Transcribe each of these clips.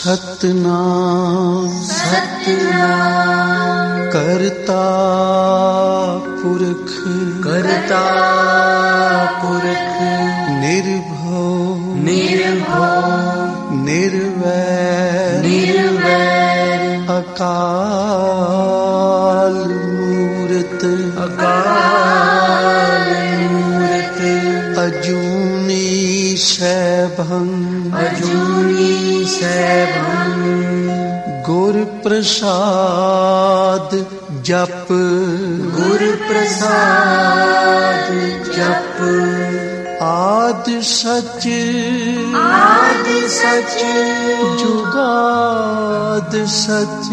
सतनाम सतनाम करता पुरख निर्भव निर्वैर अकाल मूरत अजूनी सैभं गुर प्रसाद जप आद सच जुगाद सच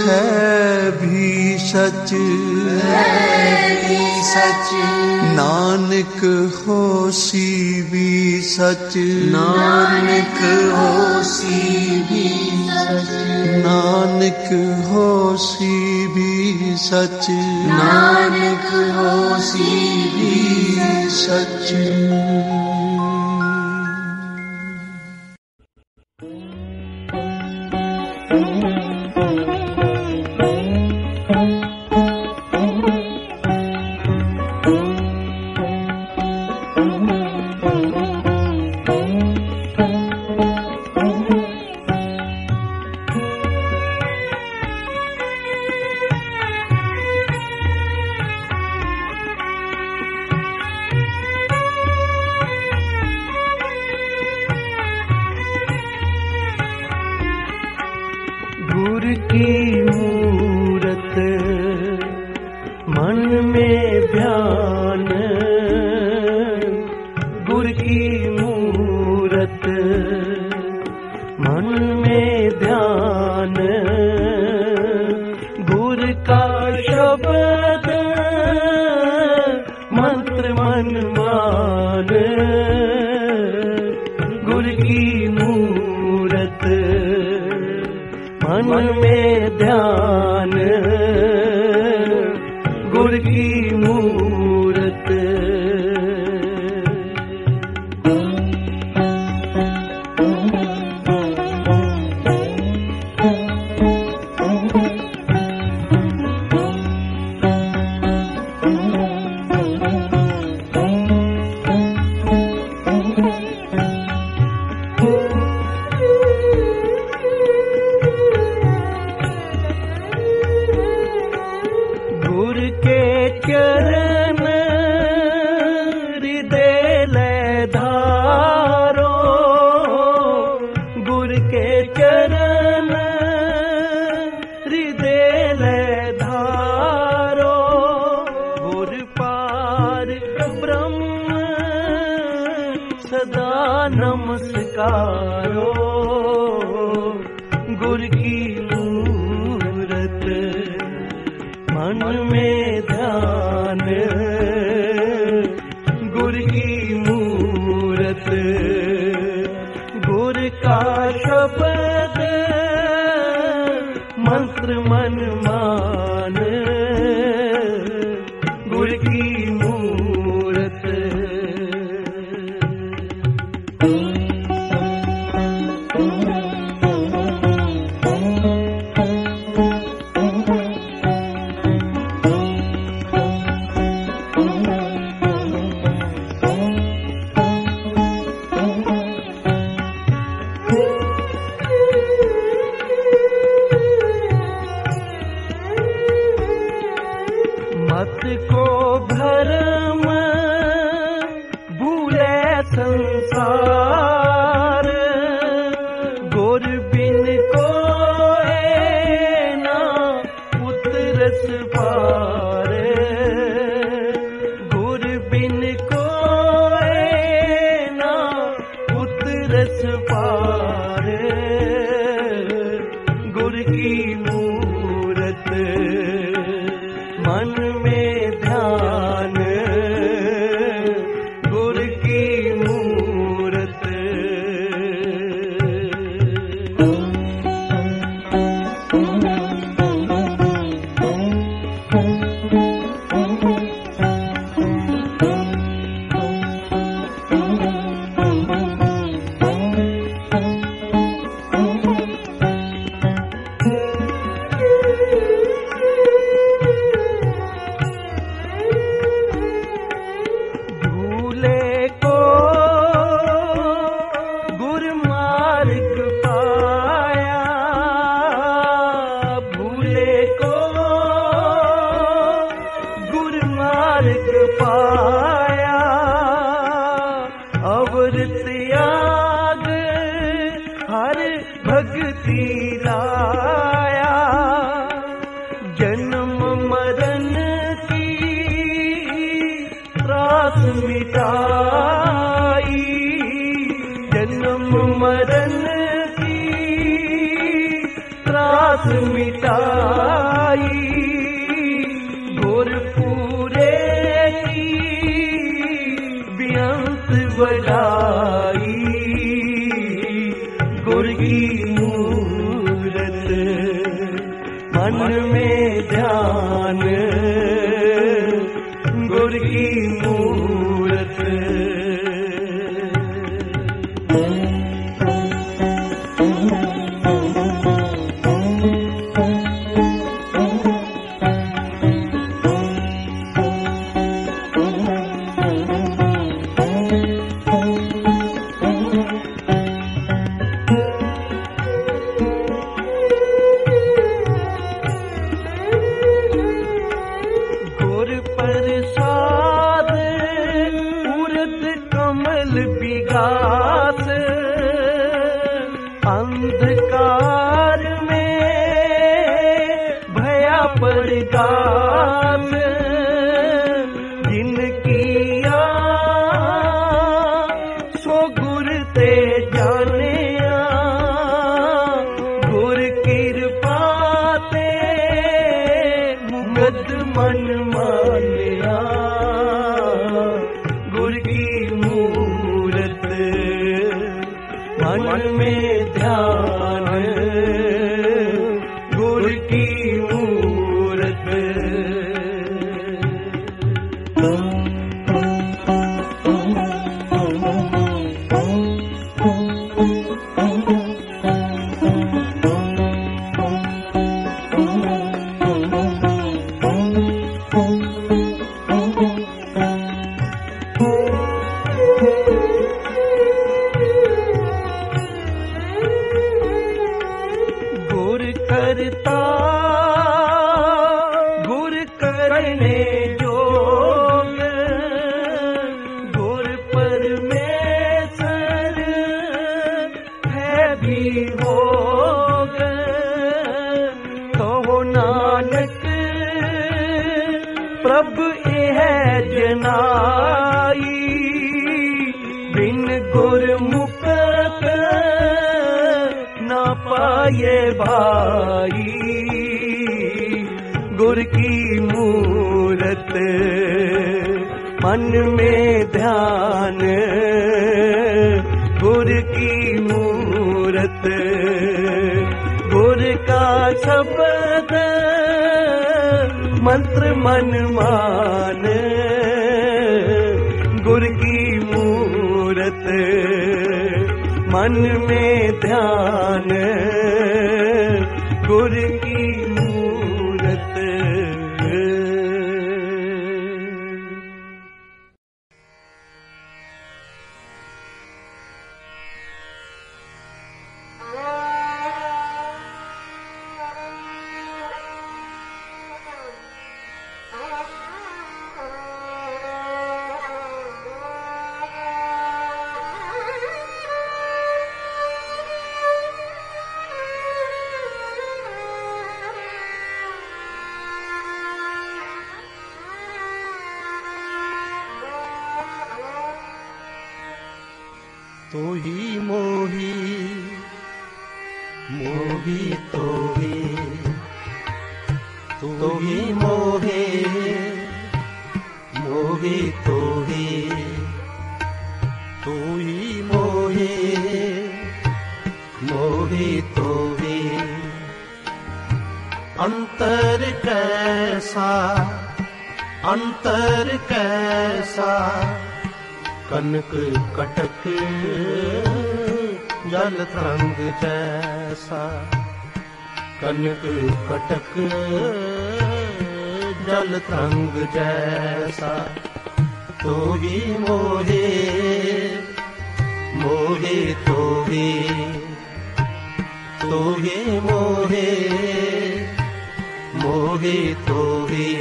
है भी सच नानक होसी भी सच नानक होसी भी सच गुर की मूरत मन में ध्यान गुर की मूरत मन में ध्यान गुर का शब्द मंत्र मन मान गुर की मूरत मन में ध्यान गुर की मूरत गुर के चरण हृदय ले धारो गुर के चरण हृदय ले धारो गुर पार ब्रह्म सदा नमस्कारो गुर की मूरत मन में ध्यान गुर की मूरत गुर का शब्द मंत्र मन मान गुर की मूरत मत को भरम भूले संसार गुर बिन कोई ना उतरस पार गुर बिन कोई ना उतरस पार गुर की मूरत मन में ध्यान गुर की मूरत Thank you. फिराया, जन्म मरण की त्रास मिटाई, जन्म मरण की त्रास मिटाई, गुरपुरे की बेअंत बढ़ाई, गुर की मूरत मन में ध्यान, गुर की मूरत। अंधकार में भया प्रकाश, जिनकिया सो गुर ते जाने, गुर कृपा ते मुगत मन मानिया, गुर की मूरत मन में ध्यान, गुर की मूरत। करता गुर करने जोग, गुर परमेश्वर है भी होग, कहो नानक प्रभु यह जनाई, बिन गुर मुक्त ना पाए भाई, गुर की मूरत मन में ध्यान, गुर की मूरत। गुर का शब्द मंत्र मन मान, गुर की मूरत मन में ध्यान, गुर की मूरत। तू ही मोही मोही तो ही, तू ही मोहे मोही तो ही, तू ही मोहे मोही तो ही। अंतर कैसा अंतर कैसा, कनक कटक जल तरंग जैसा, कनक कटक जल तरंग जैसा। तो ही मोहे मोहे तो ही, तो ही मोहे मोहे तो ही।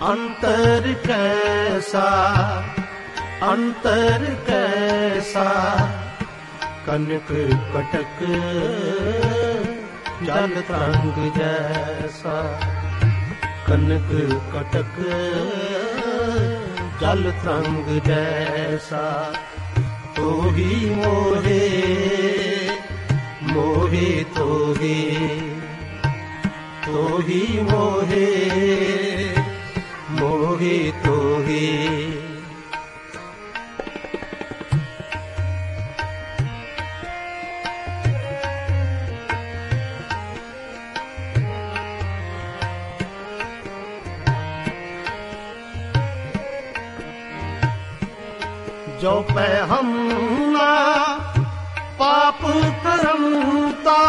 अंतर कैसा अंतर कैसा, कनक कटक जल तरंग जैसा, कनक कटक जल तरंग जैसा, तो ही मोहे मोहे तो ही मोहे मोहे तो ही। जो पे हम ना पाप करमता,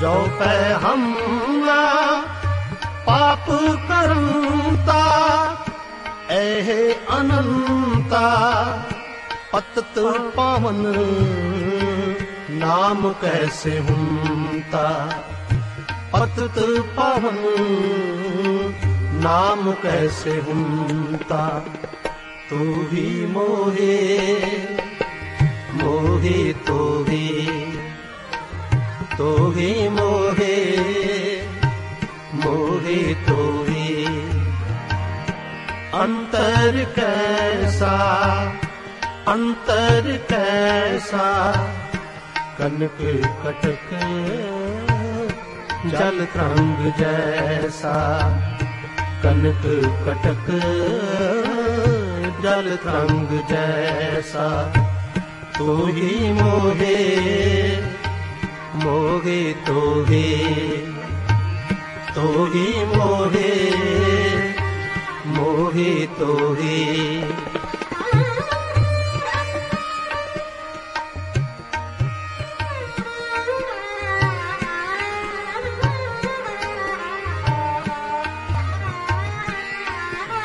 जो पे हम ना पाप करमता, ऐहे अनंता पतत पावन नाम कैसे हुमता, पतत पावन नाम कैसे हुमता, तू ही मोहे मोहे तो ही मोहे मोहे तो ही। अंतर कैसा कनक कटक जल तरंग जैसा, कनक कटक जल तरंग जैसा, तू ही मोहे मोहे तो ही मोहे मोहे तो ही।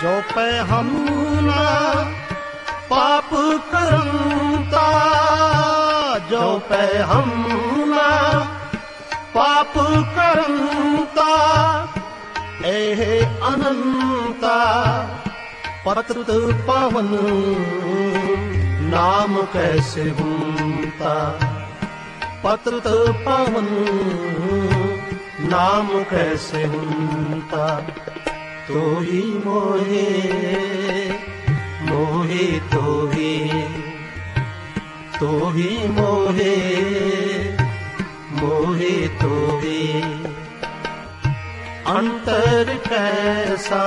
जो पे हम ना पाप करमता, जो पे हम ना पाप करमता, ऐहे अनंता पतत पावन नाम कैसे हुमता, पतत पावन नाम कैसे हुमता, तो ही मोहे मोहे तो ही मोहे मोहे तो ही। अंतर कैसा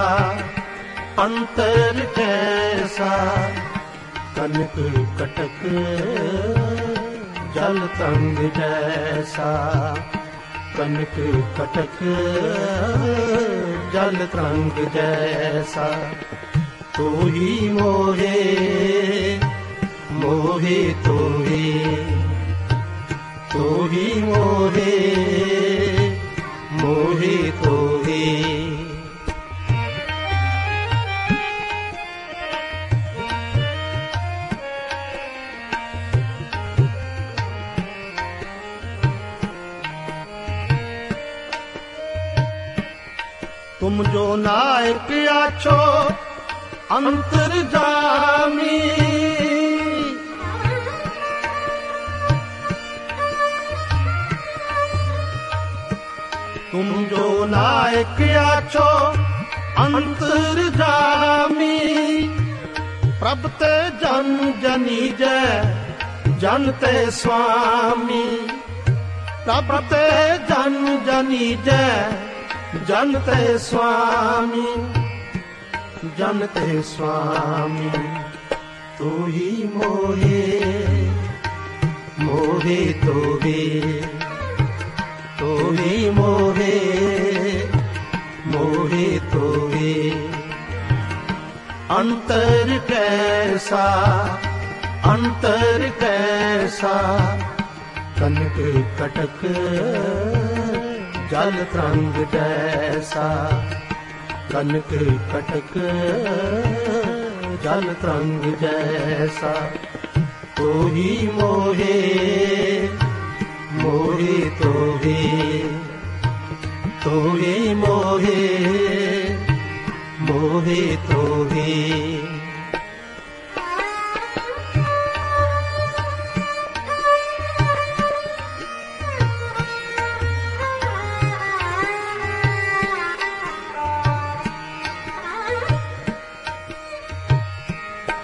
कनक कटक जल तरंग जैसा, कनक कटक जल तरंग जैसा, तो ही मोहे मोहे तो ही मोहे मोहे तो ही। तुम जो नायक आछो अंतर्जामी, तुम जो नायक आछो अंतर्जामी, प्रभते जन जनी जय जनते स्वामी, प्रभते जन जनी जय जनते स्वामी, जनते स्वामी, तू ही मोहे मोहे तो ही मोहे मोहे तो ही। अंतर कैसा कनक कटक जल तरंग जैसा, कनक कटक जल तरंग जैसा, तो ही मोहे मोहे तो ही मोहे मोहे मोहे तोहे।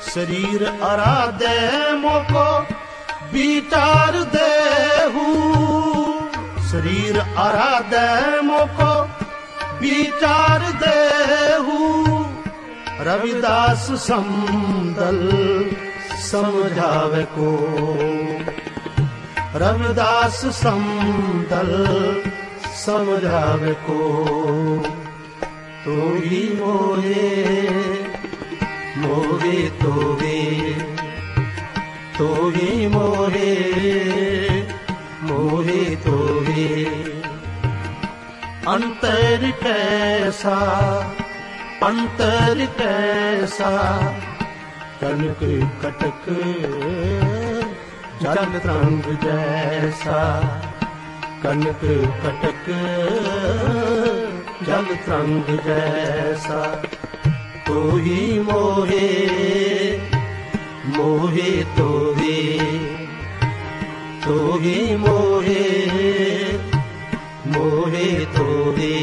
शरीर आराधे मोको विचार देहू, शरीर आराधे मोको विचार देहू। रविदास समदल समझावे को, रविदास समदल समझावे को। तू ही मोहे मोहे तोहे, तू ही मोहे मोहे तोहे। अंतर कैसा अंतर कैसा, कनक कटक जल तरंग जैसा। कनक कटक जल तरंग जैसा। तू ही मोहे मोहे तोहे, तू ही मोहे मोहे तोहे।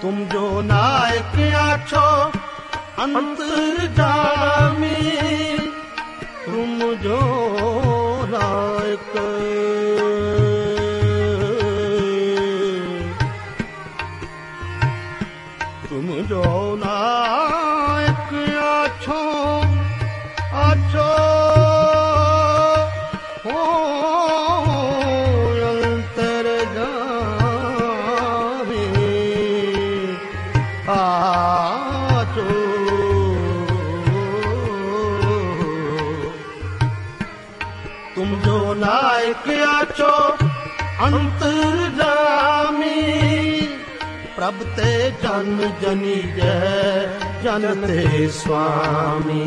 तुम जो नायक आछो अंतर्जामी, तुम जो नायक, तुम जो नायक आछो आछो हो तुम जो नायक आछो अंतर्जामी। प्रभ ते जन जनी जय जन ते स्वामी।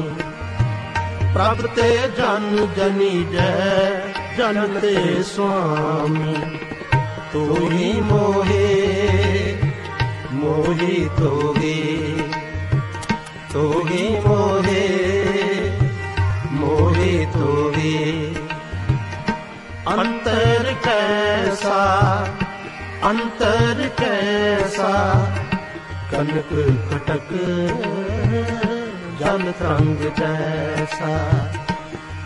प्रभ ते जन जनी जय जन ते स्वामी। तू ही मोहे मोहे तोहे, तू ही मोहे मोहे तोहे। अंतर कैसा अंतर कैसा, कनक कटक जल तरंग जैसा।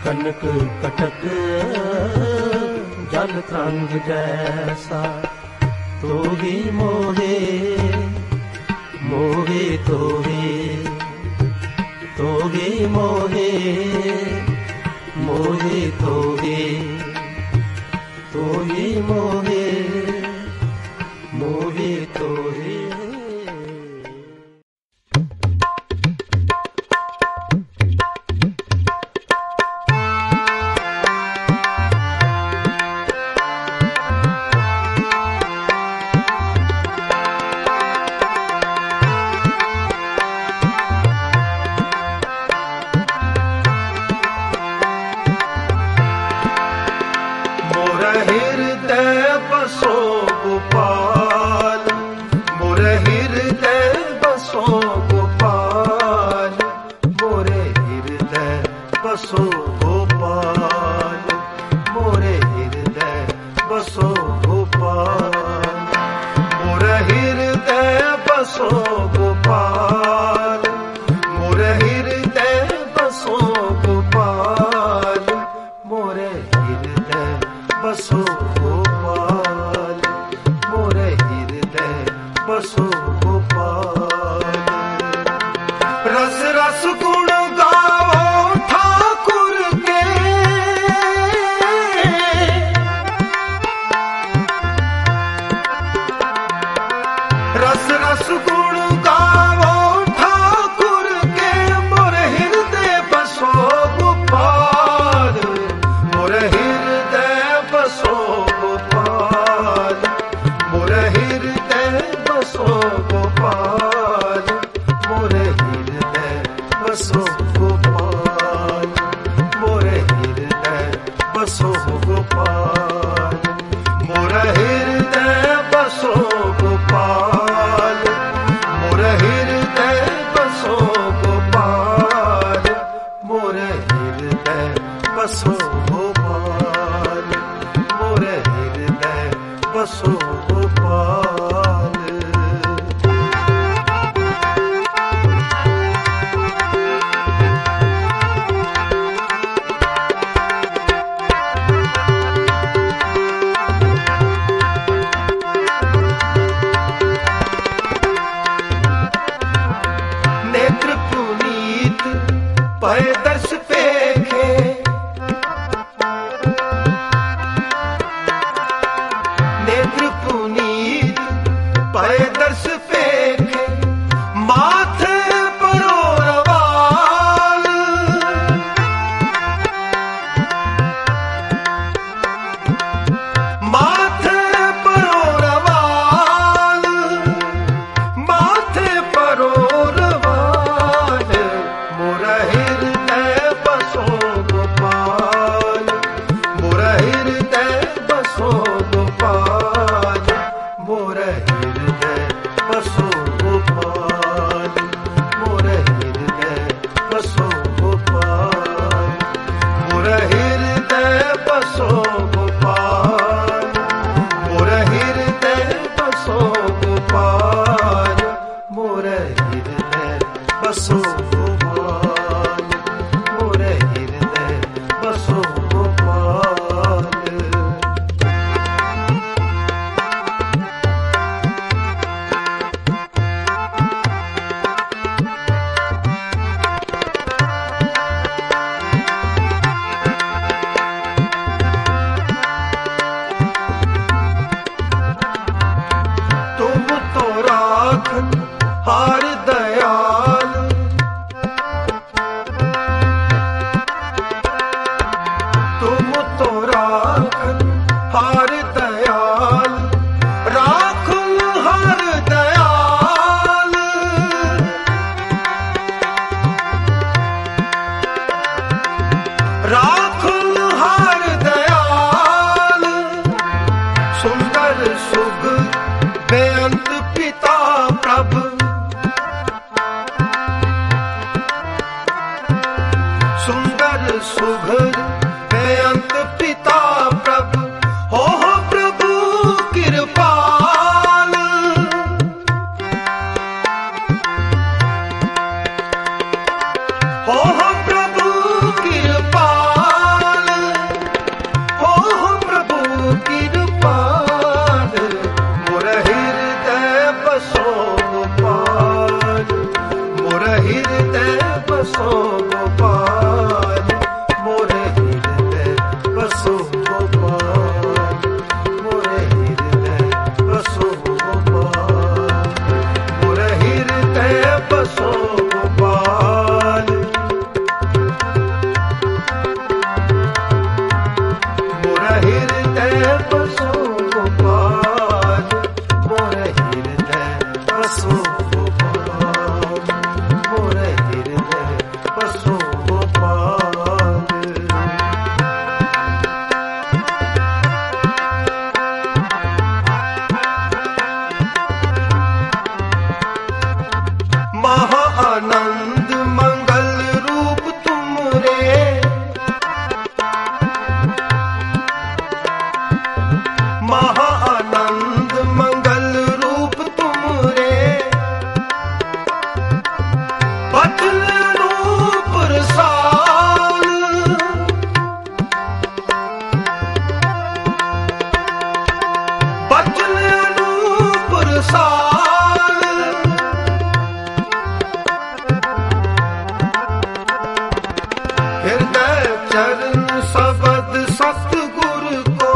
कनक कटक जल तरंग जैसा। तू ही मोहे मोहे तोहे, तू ही मोहे मोहे तोहे। तू ही मोहे मोहे तोहे। गोपाल पय दर्श पेखे नेत्र पुनीत पय दर्श पेखे माथे परोरवाल माथे परोरवाल माथे परोरवाल मोर हृदय बसो गोपाल मोर हृदय बसो गोपाल मोर हृदय बसो गोपाल मोर हृदय बसो गोपाल मोर हृदय बसो गोपाल मोर हृदय बसो गोपाल मोर हृदय बसो गोपाल मोर हृदय बसो गोपाल तुम तो राखन हार दयाल तुम तो राखन हार दयाल राखन हार दयाल राखन हार दयाल सुंदर सुग बेअंत पिता प्रभ सुंदर सुघर बेअंत पिता प्रभ हो प्रभु कृपाल हो प्रभु कृपाल हो प्रभु कृपाल मोर हृदय बसो गोपाल मोर हृदय बसो गोपाल मोर हृदय बसो गोपाल मोर हृदय बसो गोपाल मोर हृदय बसो गोपाल मोर हृदय बसो गोपाल मोर हृदय बसो गोपाल मोर हृदय बसो गोपाल महा आनंद मंगल रूप तुम रे महा आनंद मंगल रूप तुम रे बदल रूप रसाल बदल रूप रसाल हृदय चरण शब्द सतगुर को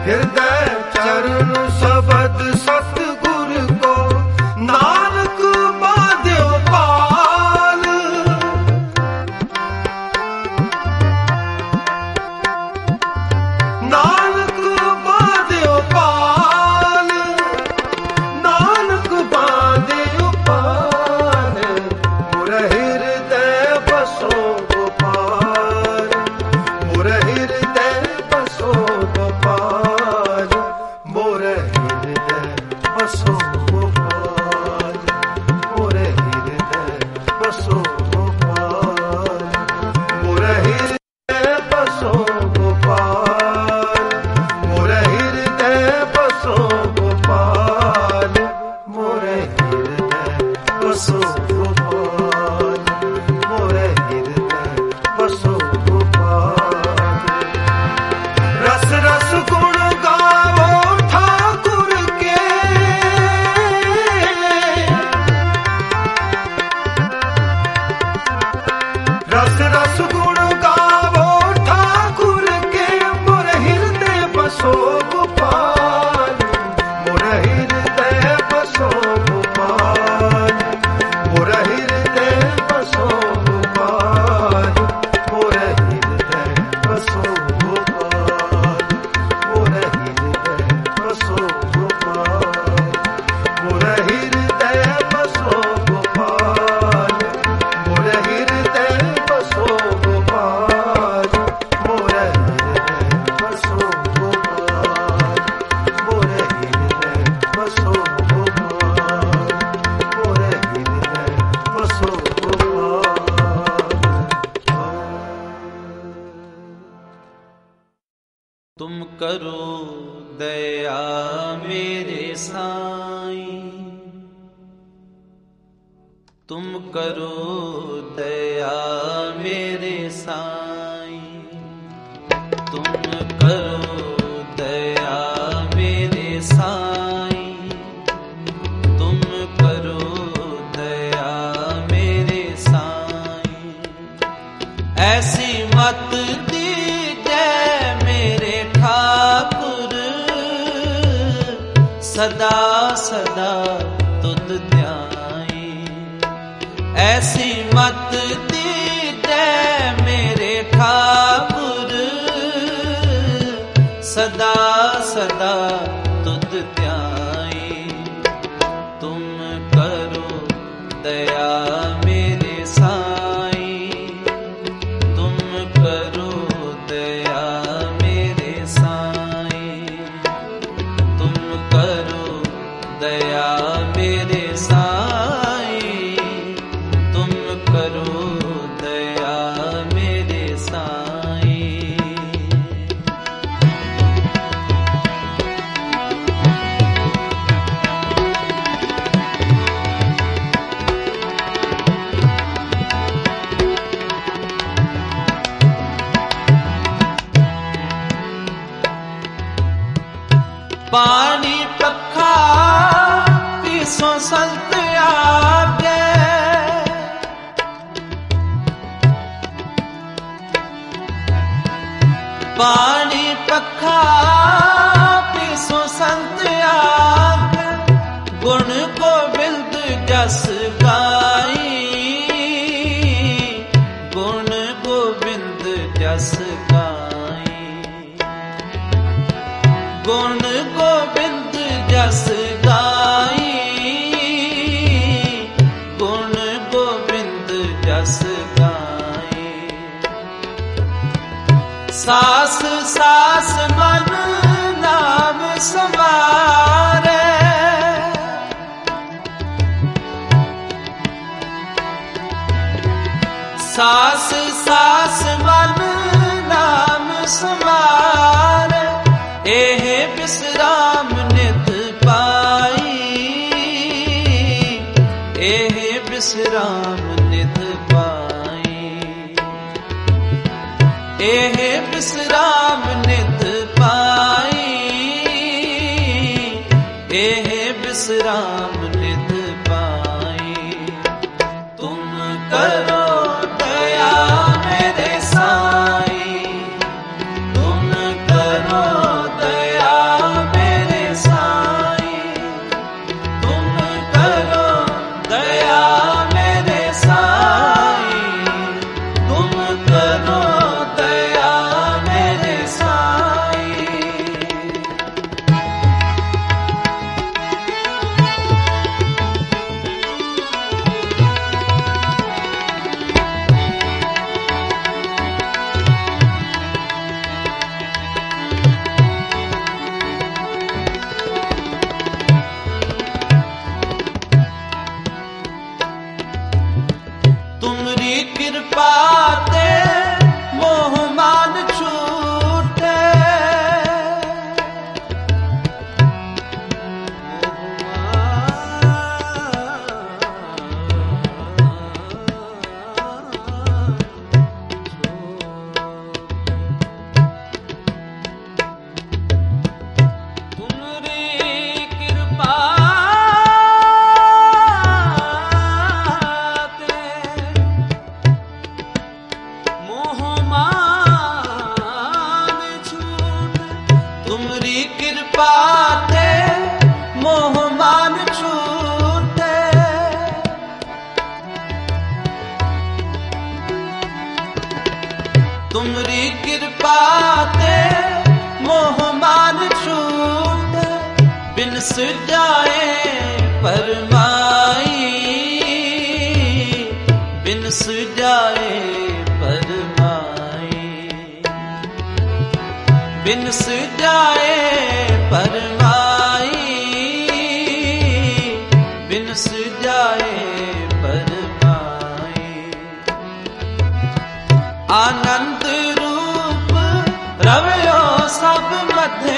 हृदय चरण शब्द सतगुर को नानक बाध्यो पाल नानक बाध्यो पाल नानक बाध्यो पाल मोर हृदय बसो गोपाल मोर हृदय बसो गोपाल मोर हृदय बसो गोपाल मोर हृदय बसो गोपाल मोर हृदय बसो गोपाल मोर हृदय बसो गोपाल मोर हृदय बसो गोपाल मोर हृदय बसो गोपाल मोर हृदय बसो गोपाल मोर हृदय बसो गोपाल मोर हृदय बसो गोपाल मोर हृदय बसो गोपाल। तुम करो दया मेरे साईं, तुम करो दया मेरे साईं, तुम करो दया मेरे साईं, तुम करो दया मेरे साईं। ऐसी मत दीजिए मेरे ठाकुर, सदा सदा तुद ध्याई। ऐसी मत दीजिए मेरे ठाकुर, सदा सदा तुद ध्याई। तुम करो दया मेरे साईं, तुम करो दया मेरे साईं, तुम करो दया मेरे साईं, तुम करो दया मेरे साईं। पानी पखा पीसो संत आगे, पानी पखा पीसो संत आगे। गुण गोविंद जस गाई, गुण गोविंद जस गाई। गुण गोविंद जस गाई, गुण गोविंद जस गाई। सास सास मन नाम समारे, सास सास मन नाम समारे। एह विश्राम नित पाई, एह विश्राम नित पाई। एह विश्राम नित पाई, एह विश्राम नित पाई। तुम करो दया मेरे साईं, तुम करो दया मेरे साईं, तुम करो दया मेरे साईं, तुम करो दया मेरे साईं। कृपा ते मोह मान छूटे, तुमरी कृपा ते मोह मान छूटे, बिन सुजाए परमाई, बिन सुजाए परमाई, बिन सुजाए परमाई, बिन सुजाए परमाई। आनंद रूप रवयो सब मध्य,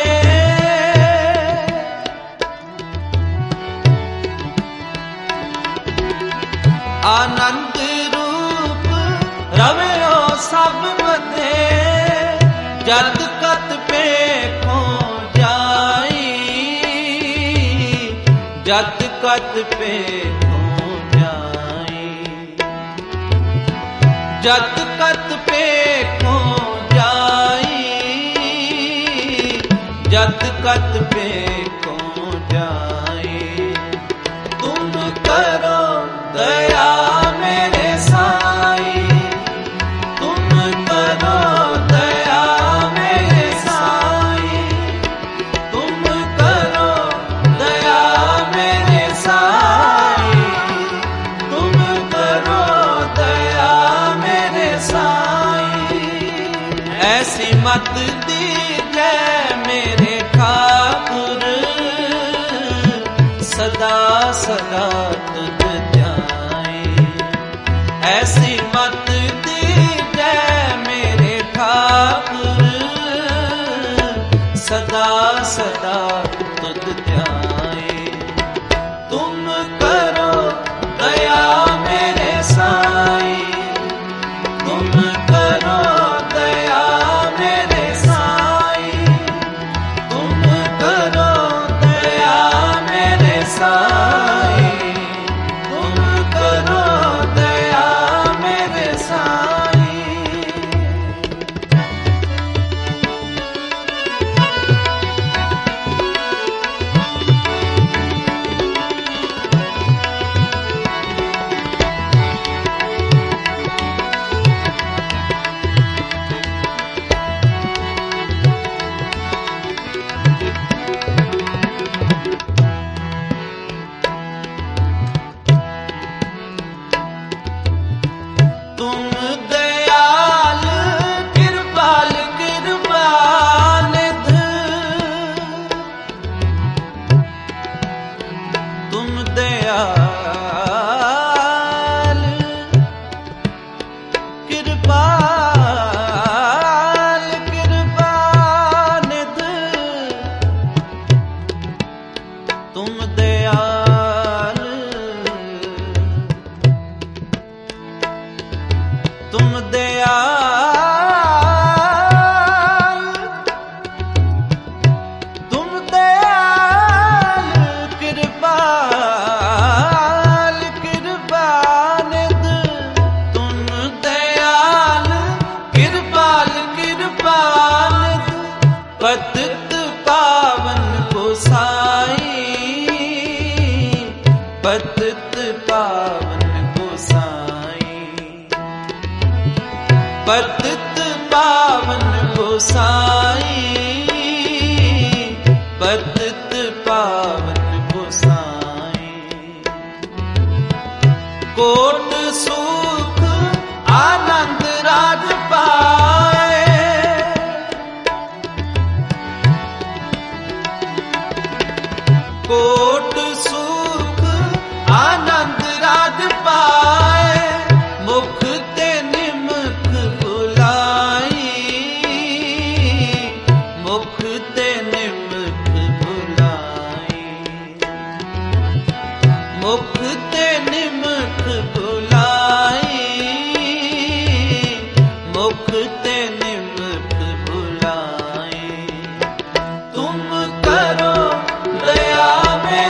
आनंद रूप रवयो सब मध्य, जद कत पे खो जाई, जद कत पे खो जाई, जद कत पे खो जाई, जद कत पे खो जाई। तुम करो दया मेरे साई, तुम करो दया मेरे साई, तुम करो दया मेरे साई, तुम करो दया मेरे साई। ऐसी मत दीजिए मेरे ठाकुर, सदा सदा तुझ ध्याए, ऐसी मत दीजिए मेरे ठाकुर, सदा सदा तुझ ध्याए। तुम करो दया मेरे साई, तुम करो दया मेरे साई, तुम करो दया मेरे साई, तुम करो दया मेरे साई। तुम दयाल कृपाल कृपानिध, तुम दयाल कृपाल कृपानिध, तुम दयाल, तुम दयाल, तुम दयाल कृपाल कृपानिध, तुम दयाल कृपाल कृपानिध, पतित पावन गोसाई, पतित पावन गोसाई, पतित पावन गोसाई, पतित पावन गोसाई। कोट सुख आनंद राज पाए, कोट सुख आनंद राज पाए, मुख ते निमख बुलाई, मुख ते निमख बुलाई, मुख ते निमख बुलाई, मुख ते निमख बुलाई। तुम करो दया में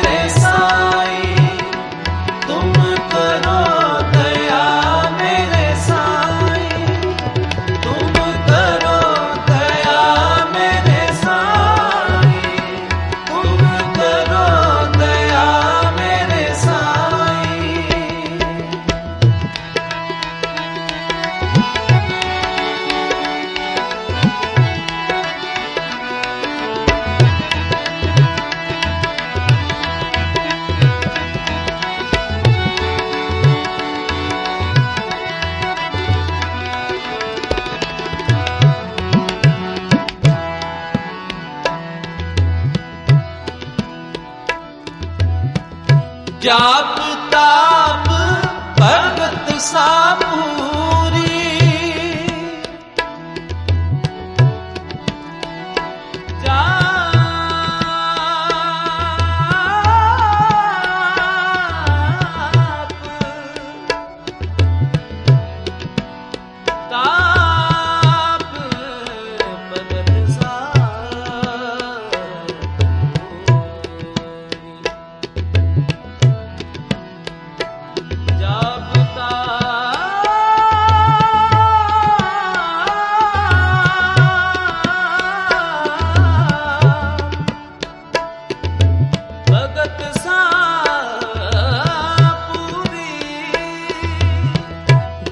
जाप ताप भगत सा पूरी,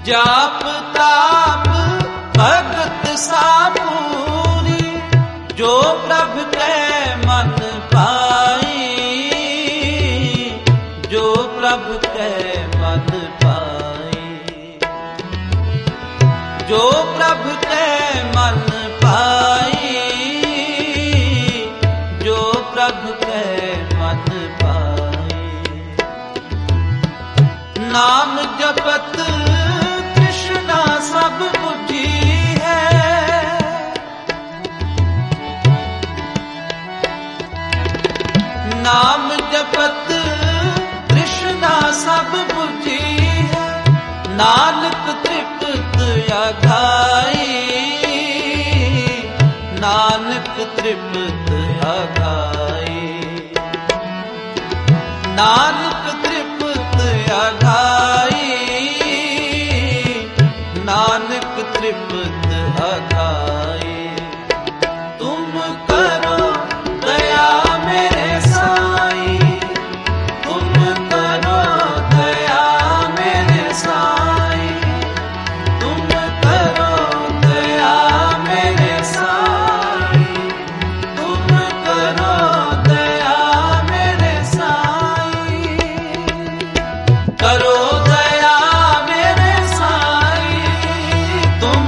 जाप ताप भगत सा पूरी, जो प्रभु के मन पाई, जो प्रभु के मन पाई, जो प्रभु के मन पाई, जो प्रभु के मन पाई। नाम जपत सब बुद्धि है, नाम जपत कृष्णा सब बुद्धि है, नानक तृप्त अघाई, नानक तृप्त अघाई, नानक तृप्त अघाई, नानक तृप्त अघाई। तुम करो दया मेरे साई, तुम करो दया मेरे साई, तुम करो दया मेरे साई, तुम करो दया मेरे साई, करो दया मेरे साई, तुम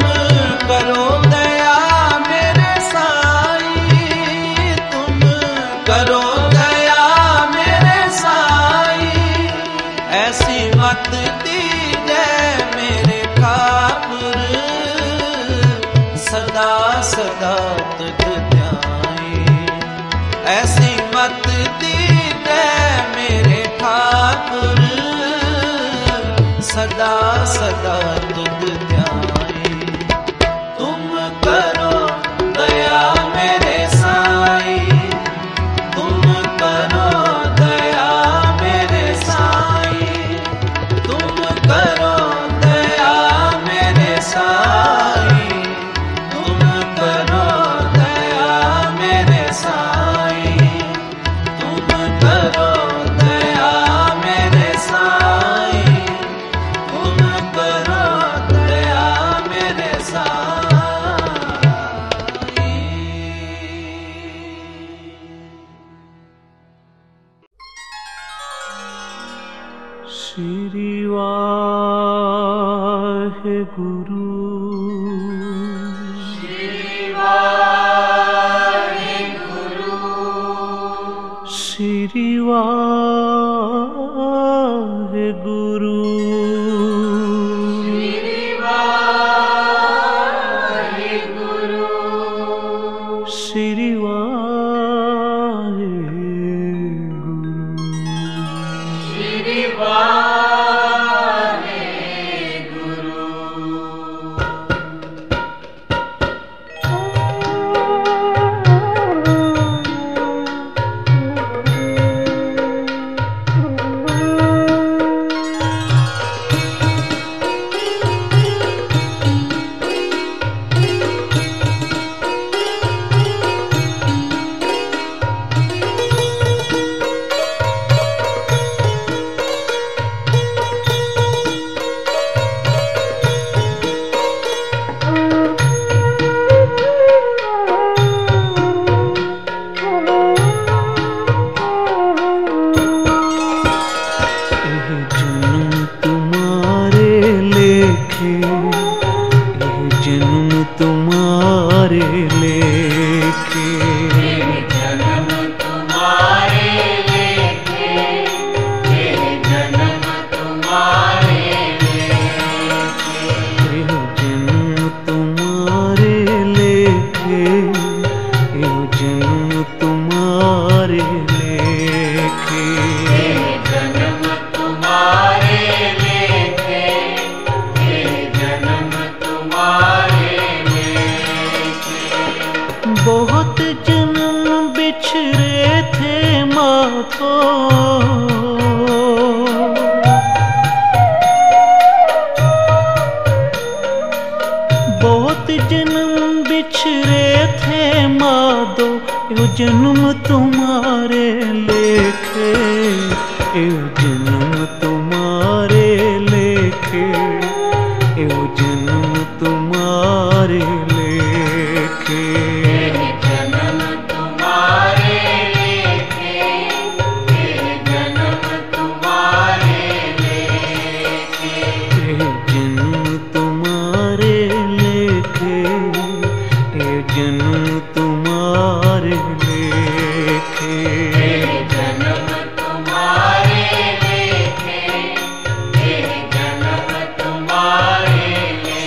करो दया मेरे साई, तुम करो दया मेरे साई। ऐसी मत दीजे मेरे ठाकुर, सदा सदा तुझ ध्याई। ऐसी मत दीजे मेरे ठाकुर, सदा सदा तुझ ध्याई। तुम करो दया मेरे साई, तुम करो दया मेरे साई, तुम करो दया मेरे साई, तुम करो दया मेरे साई, तुम करो दया मेरे साई, तुम करो दया मेरे साई। श्री वाहेगुरु, श्री वाहेगुरु, श्री थे मातो, बहुत जन्म बिछड़े थे माधो, यो जन्म तुम्हारे लेखे, यो जन्म तुम्हारे लेखे, यो जन्म तुम्हारे लेखे। जन्म तुम्हारे लेखे, जन्म तुम्हारे लेखे, जन्म तुम्हारे लेखे, जन्म तुम्हारे लेखे। जन्म तुम्हारे लेखे, जन्म तुम्हारे लेखे।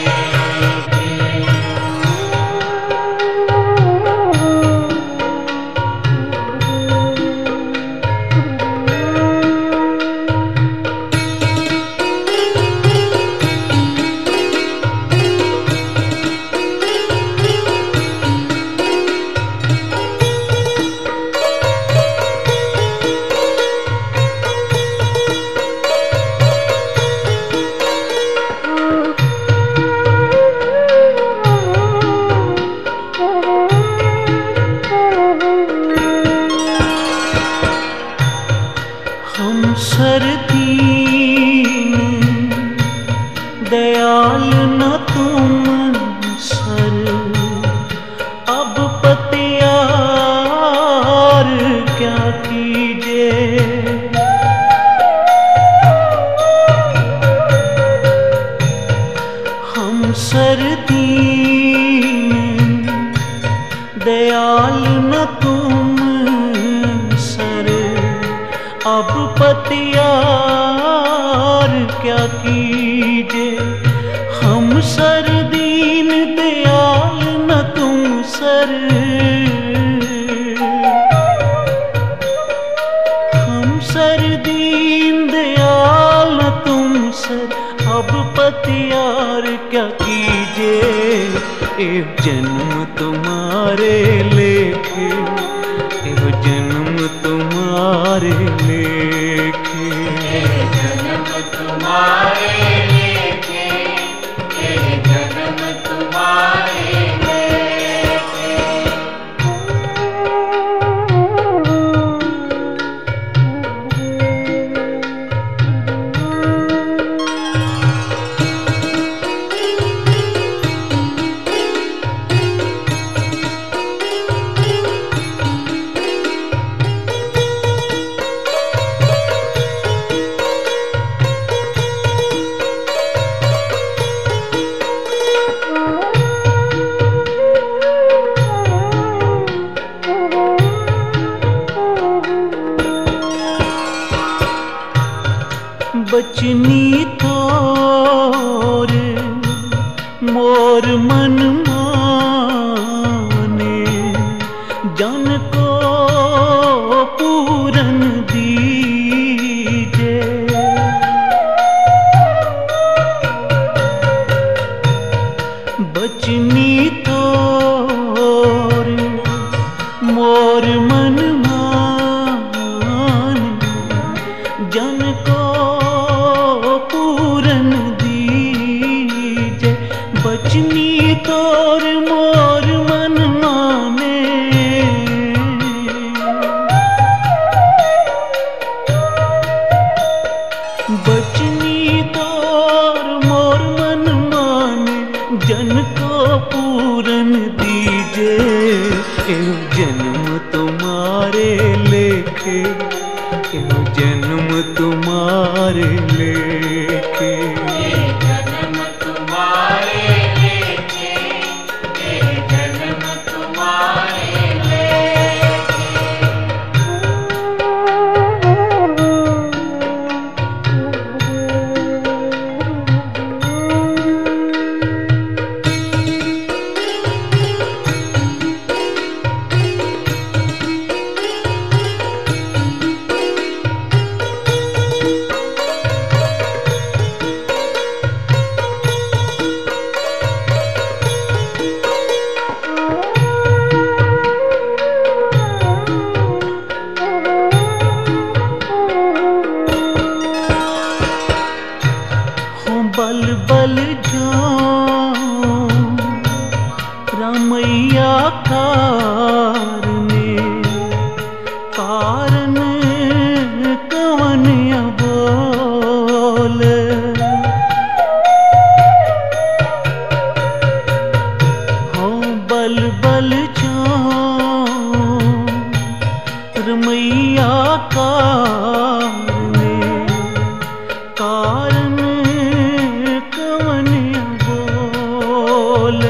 हम सरदीन दयाल न तुम सर, अब पतियार क्या कीजे। हम सरदीन दयाल न तुम सर, अब पतियार क्या कीजे। हम सरदीन दयाल न तुम सर, हम सरदीन दयाल न तुम सर, अब पतियार क्या कीजे। एक जन्म तुम्हारे लेखे, एक जन्म तुम्हारे लेखे। जन्म तुम्हारे लेखे, जन्म तुम्हारे लेखे। बचनी तोर मोर मन माने, जन को पूरन दीजे। बचनी तोर मोर मन माने, जन को पूरन दीजे। बचनी तोर मोर मन माने, बचनी तोर मोर मन माने, जन को पूरन दीजे। जन्म तुम्हारे लेखे, जन्म तुम्हारे लेखे। जन्म तुम्हारे लेखे, जन्म तुम्हारे लेखे। कारण कवन बोल हो बल बल चोर मैया कारण कवन बोल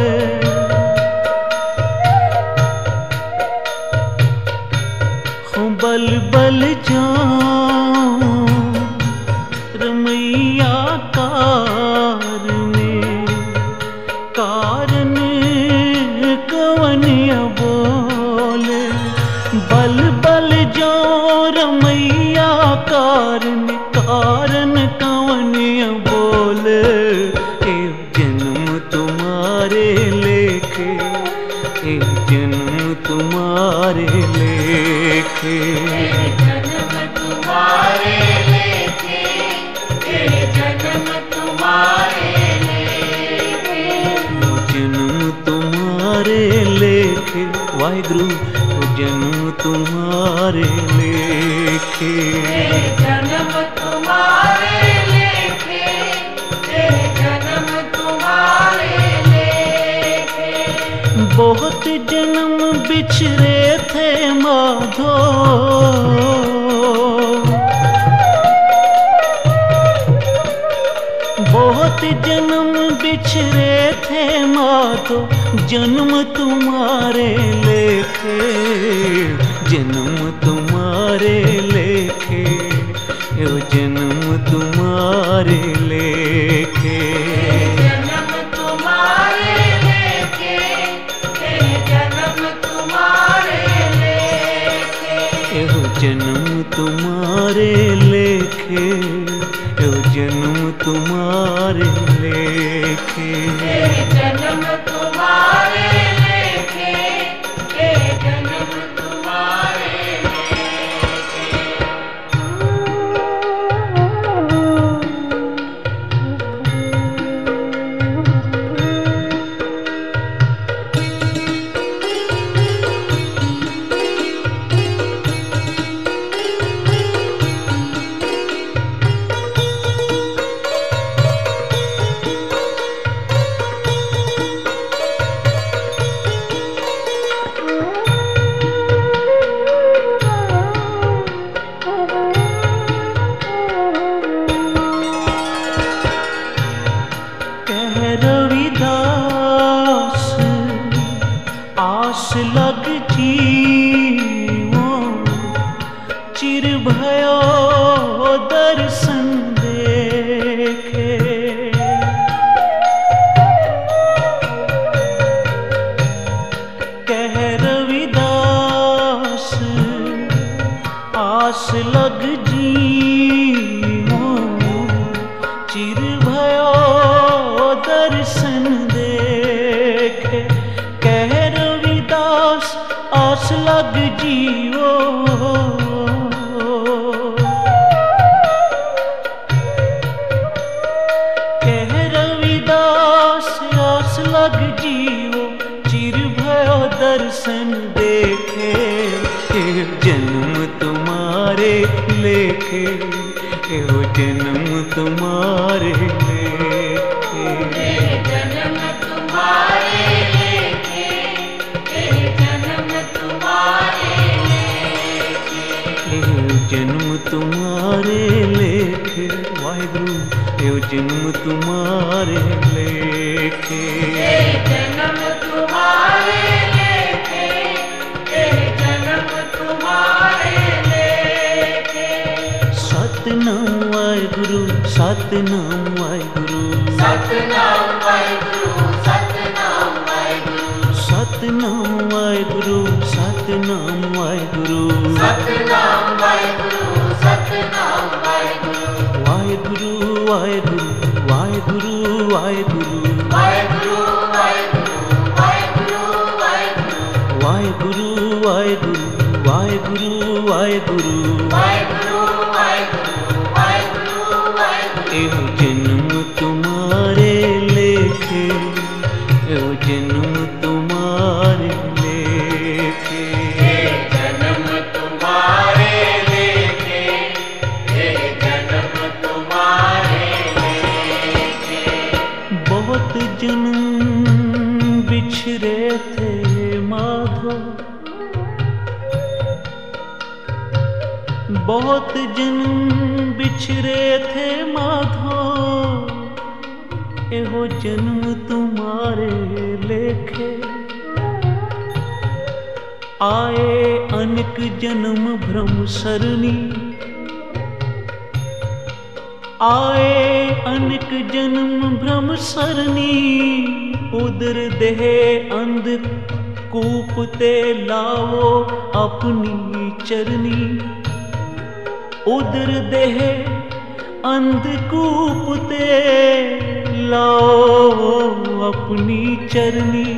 हो बल बल चोर मैया कारण कवन बोल बल बल जोर मैया कारण कवन बोल ए जन्म तुम्हारे लेखे ए जन्म तुम्हारे लेखे जन्म तुम्हारे लेके जन्म तुम्हारे लेके जन्म तुम्हारे लेखे वाहिगुरु जन्म तुम्हारे लेखे जन्म तुम्हारे लेके जन्म तुम्हारे लेके बहुत जन्म बिछड़े थे माधो बहुत जन्म बिछड़े थे माधो जन्म तुम्हारे लेखे जन्म तुम्हारे लेखे यो जन्म तुम्हारे लेखे जन्म तुम्हारे लेके जन्म तुम्हारे लेके यो जन्म तुम्हारे लेखे यो जन्म तुम्हारे लेखे जन्म तुम्हारे लेके जन्म तुम्हारे लेके कह रविदास आस लग जीवो चिर भयो दर्शन देखे कह रविदास आस लग जीवो चिर भयो दर्शन देखे कह रविदास आस लग जीवो कह रविदास आस लग जीवो चिर भयो दर्शन देखे जन्म तुम्हारे लेखे यो जन्म तुम्हारे लेखे जन्म तुम्हारे लेके जन्म तुम्हारे लेके यो जन्म तुम्हारे लेखे वाहिगुरु यो जन्म तुम्हारे लेखे जन्म तुम्हारे लेके जन्म तुम्हारे लेके सतनाम वाहिगुरु सतनाम वाहिगुरु सतनाम वाहिगुरु सतनाम वाहिगुरु सतनाम वाहिगुरु सतनाम वाहिगुरु सतनाम वाहिगुरु सतनाम वाहिगुरु वाहिगुरु वाहिगुरु वाहिगुरु वाहिगुरु वाहिगुरु वाहिगुरु वाहिगुरु वाहिगुरु वाहिगुरु वाहिगुरु वाहिगुरु वाहिगुरु वाहिगुरु वाहिगुरु वाहिगुरु वाहिगुरु यो जन्म तुम्हारे लेखे यो जन्म तुम्हारे लेखे जन्म तुम्हारे बहुत जन्म बिछरे थे माधो, एहो जन्म तुम्हारे लेखे। आए अनेक जन्म भ्रम सरनी, आए अनेक जन्म भ्रम सरनी। उदर देह अंध कूपते लाओ अपनी चरनी। उदर देह अंधकूपते लाओ अपनी चरनी।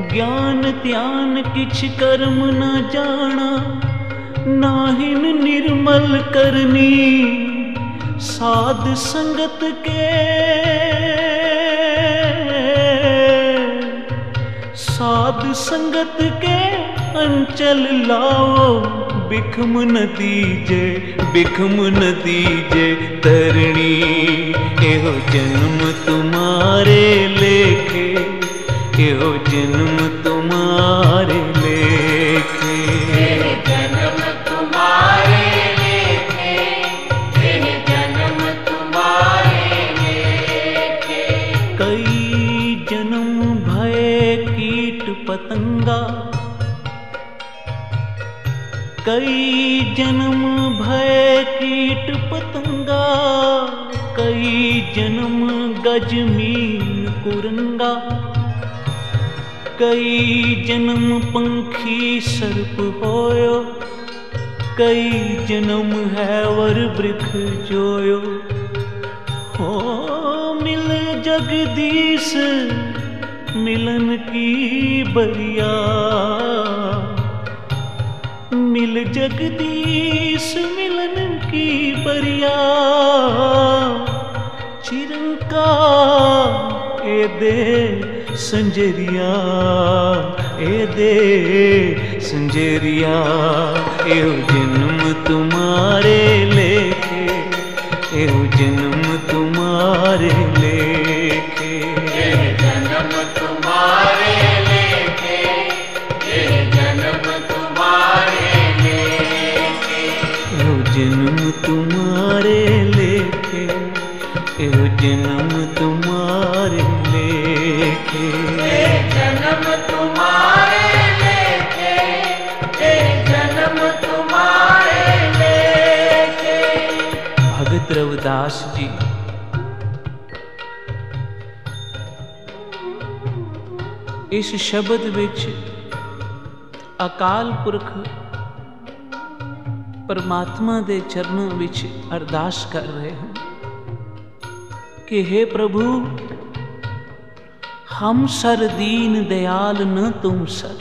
ज्ञान ध्यान किछ कर्म न जाना, नाहिन निर्मल करनी। साध संगत के साध संगत के अंचल लाओ। बिखम न दीजे बिखम न दीजे तरणी। एहो जन्म तुम्हारे लेखे, एहो जन्म तुम्हारे लेखे। जन्म तुम्हारे लेखे, जन्म तुम्हारे लेखे। कई जन्म भय कीट पतंगा, कई जन्म भय कीट पतंगा। कई जन्म गज मीन कुरंगा। कई जन्म पंखी सर्प होयो, कई जन्म है वर वृक्ष जोयो। हो मिल जगदीश मिलन की बरिया, मिल जगदीश मिलन की बरिया। चिरंका ए दे संजरिया, ए दे संजरिया। एहो जन्म तुम्हारे लेखे, एहो जन्म तुम्हारे लेखे। जन्म तुम्हारे लेखे, जन्म तुम्हारे लेखे। एहो जन्म तुम्हारे लेखे, एहो जन्म तुम्हारे लेखे। जन्म तुम्हारे लेखे, जन्म तुम्हारे लेखे। भगत रविदास जी इस शब्द विच अकाल पुरख परमात्मा दे चरणों विच अरदास कर रहे हैं कि हे प्रभु, हम सर दीन दयाल न तुम सर।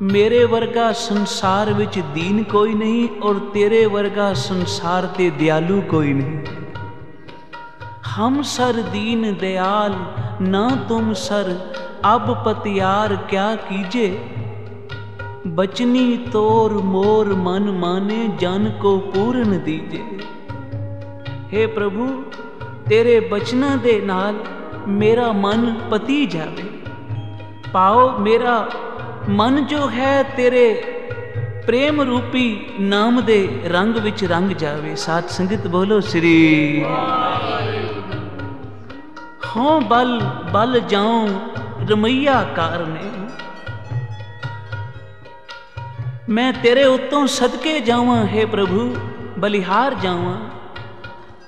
मेरे वर्गा संसार विच दीन कोई नहीं और तेरे वर्गा संसार ते दयालु कोई नहीं। हम सर दीन दयाल न तुम सर, अब पतियार क्या कीजे। बचनी तोर मोर मन माने, जन को पूर्ण दीजे। हे प्रभु, तेरे बचना दे नाल मेरा मन पती जावे। पाओ मेरा मन जो है तेरे प्रेम रूपी नाम दे रंग विच रंग जावे। साथ संगत बोलो श्री। हों बल बल जाऊं रमैया कारने, मैं तेरे उत्तों सदके जावां। हे प्रभु, बलिहार जावां।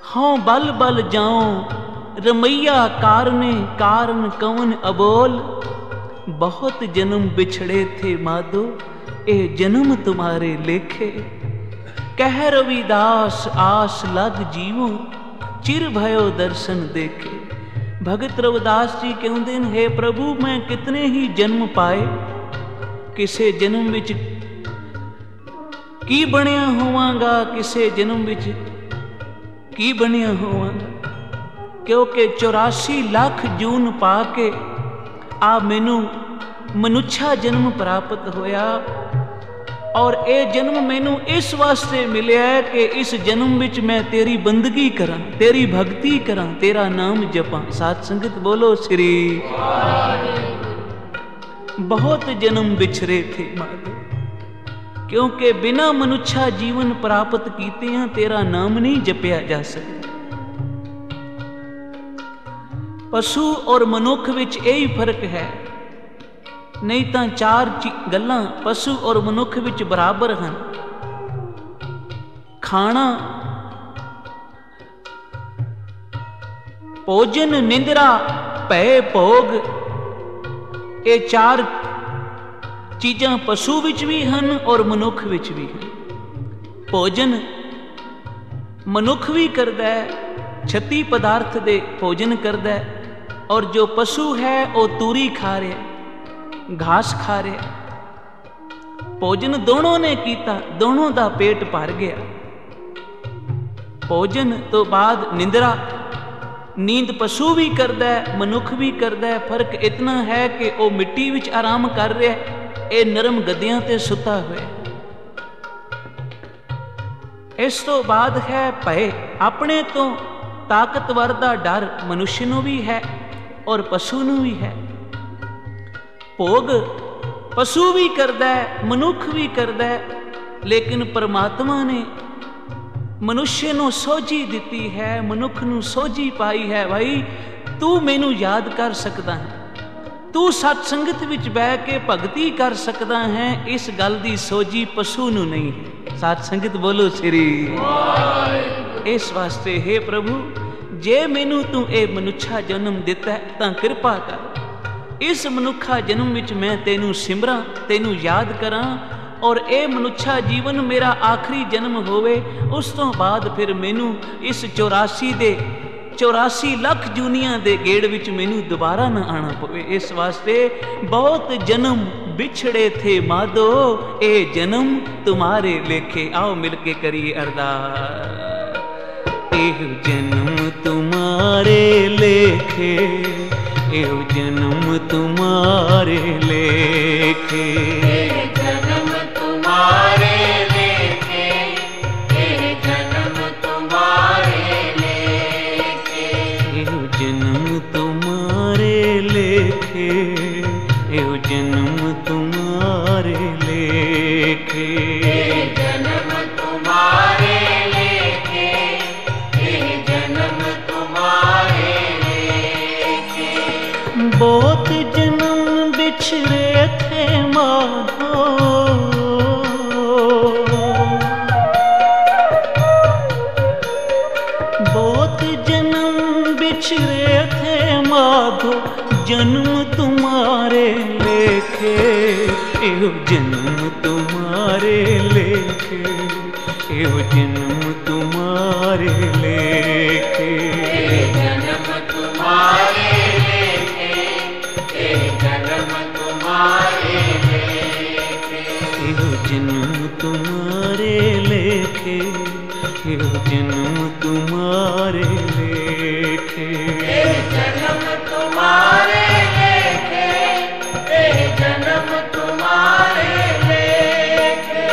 हों बल बल जाऊं रमैया कारने, कारण कौन अबोल। बहुत जन्म बिछड़े थे माधो, ए जन्म तुम्हारे लेखे। कह रविदास आस लग जीवो, चिर भयो दर्शन देखे। भगत रविदास जी कहते हैं, हे प्रभु, मैं कितने ही जन्म पाए, किसे जन्म विच की बनिया होवांगा, किसे जन्म विच की बनिया होवांगा। क्योंकि 84 लाख जून पा के आ मैनू मनुष्या जन्म प्राप्त होया। और ये जन्म मैनू इस वास्ते मिले है कि इस जन्म विच मैं तेरी बंदगी करा, तेरी भक्ति करा, तेरा नाम जपा। साथ संगत बोलो श्री। बहुत जन्म बिछरे थे माधो, क्योंकि बिना मनुष्या जीवन प्राप्त कीतियां तेरा नाम नहीं जपिया जा सकता। पशु और मनुख विच यही फर्क है, नहीं तो चार गल्लां पशु और मनुख विच बराबर हैं। खाना, भोजन, निंद्रा, भय, भोग, ये चार चीज़ां पशु विच भी हैं और मनुख विच भी हैं। भोजन मनुख भी करता है, 36 पदार्थ दे भोजन करता है, और जो पशु है वो तूरी खा रहा, घास खा रहा। भोजन दोनों ने किया, दोनों का पेट भर गया। भोजन तो बाद निंद्रा, नींद पशु भी करता है, मनुख भी करता है। फर्क इतना है कि वह मिट्टी विच आराम कर रहा है, ये नरम गद्दियां ते सुता हुआ। इस तो बाद है भय, अपने तो ताकतवर का डर मनुष्य नूं भी है और पशु नूं भी है। भोग पशु भी करता है, मनुख भी करता है, लेकिन परमात्मा ने मनुष्य नूं सोझी दिती है, मनुख नूं सोझी पाई है। भाई तू मैनू याद कर सकता है, तू सत्संगत विच बह के भगती कर सकता है, इस गल दी सोझी पशु नूं नहीं है। सत्संगत बोलो श्री। इस वास्ते हे प्रभु, जे मैनू तू ये मनुष्या जन्म दिता है तां कृपा कर, इस मनुखा जन्म विच मैं तेनू सिमरां, तेनू याद करां, और ये मनुष्या जीवन मेरा आखिरी जन्म होवे। उस तो बाद फिर मैनू इस 84 लाख जूनियां दे गेड़ विच मैनू दोबारा ना आना पवे। इस वास्ते बहुत जन्म बिछड़े थे माधो, ए जन्म तुम्हारे लेखे। आओ मिलके करिए अरदास। एह जन्म तुम्हारे लेखे, एह जन्म तुम्हारे लेखे, जन्म तुम्हारे लेखे, जन्म तुम्हारे लेखे, जन्म तुम्हारे लेखे, जन्म तुम्हारे लेखे, जन्म तुम्हारे लेखे, जन्म तुम्हारे लेखे। बहुत जन्म बिछड़े थे माधो, बहुत जन्म बिछड़े थे माधो, जन्म तुम्हारे लेखे, एहो जन्म तुम्हारे लेखे, एहो जन्म तुम्हारे लेखे, जन्म तुम्हारे लेखे, जन्म तुम्हारे लेखे, एहो जन्म तुम्हारे लेखे, एहो जन्म तुम्हारे लेखे, जन्म तुम्हारे लेखे, जन्म तुम्हारे लेखे।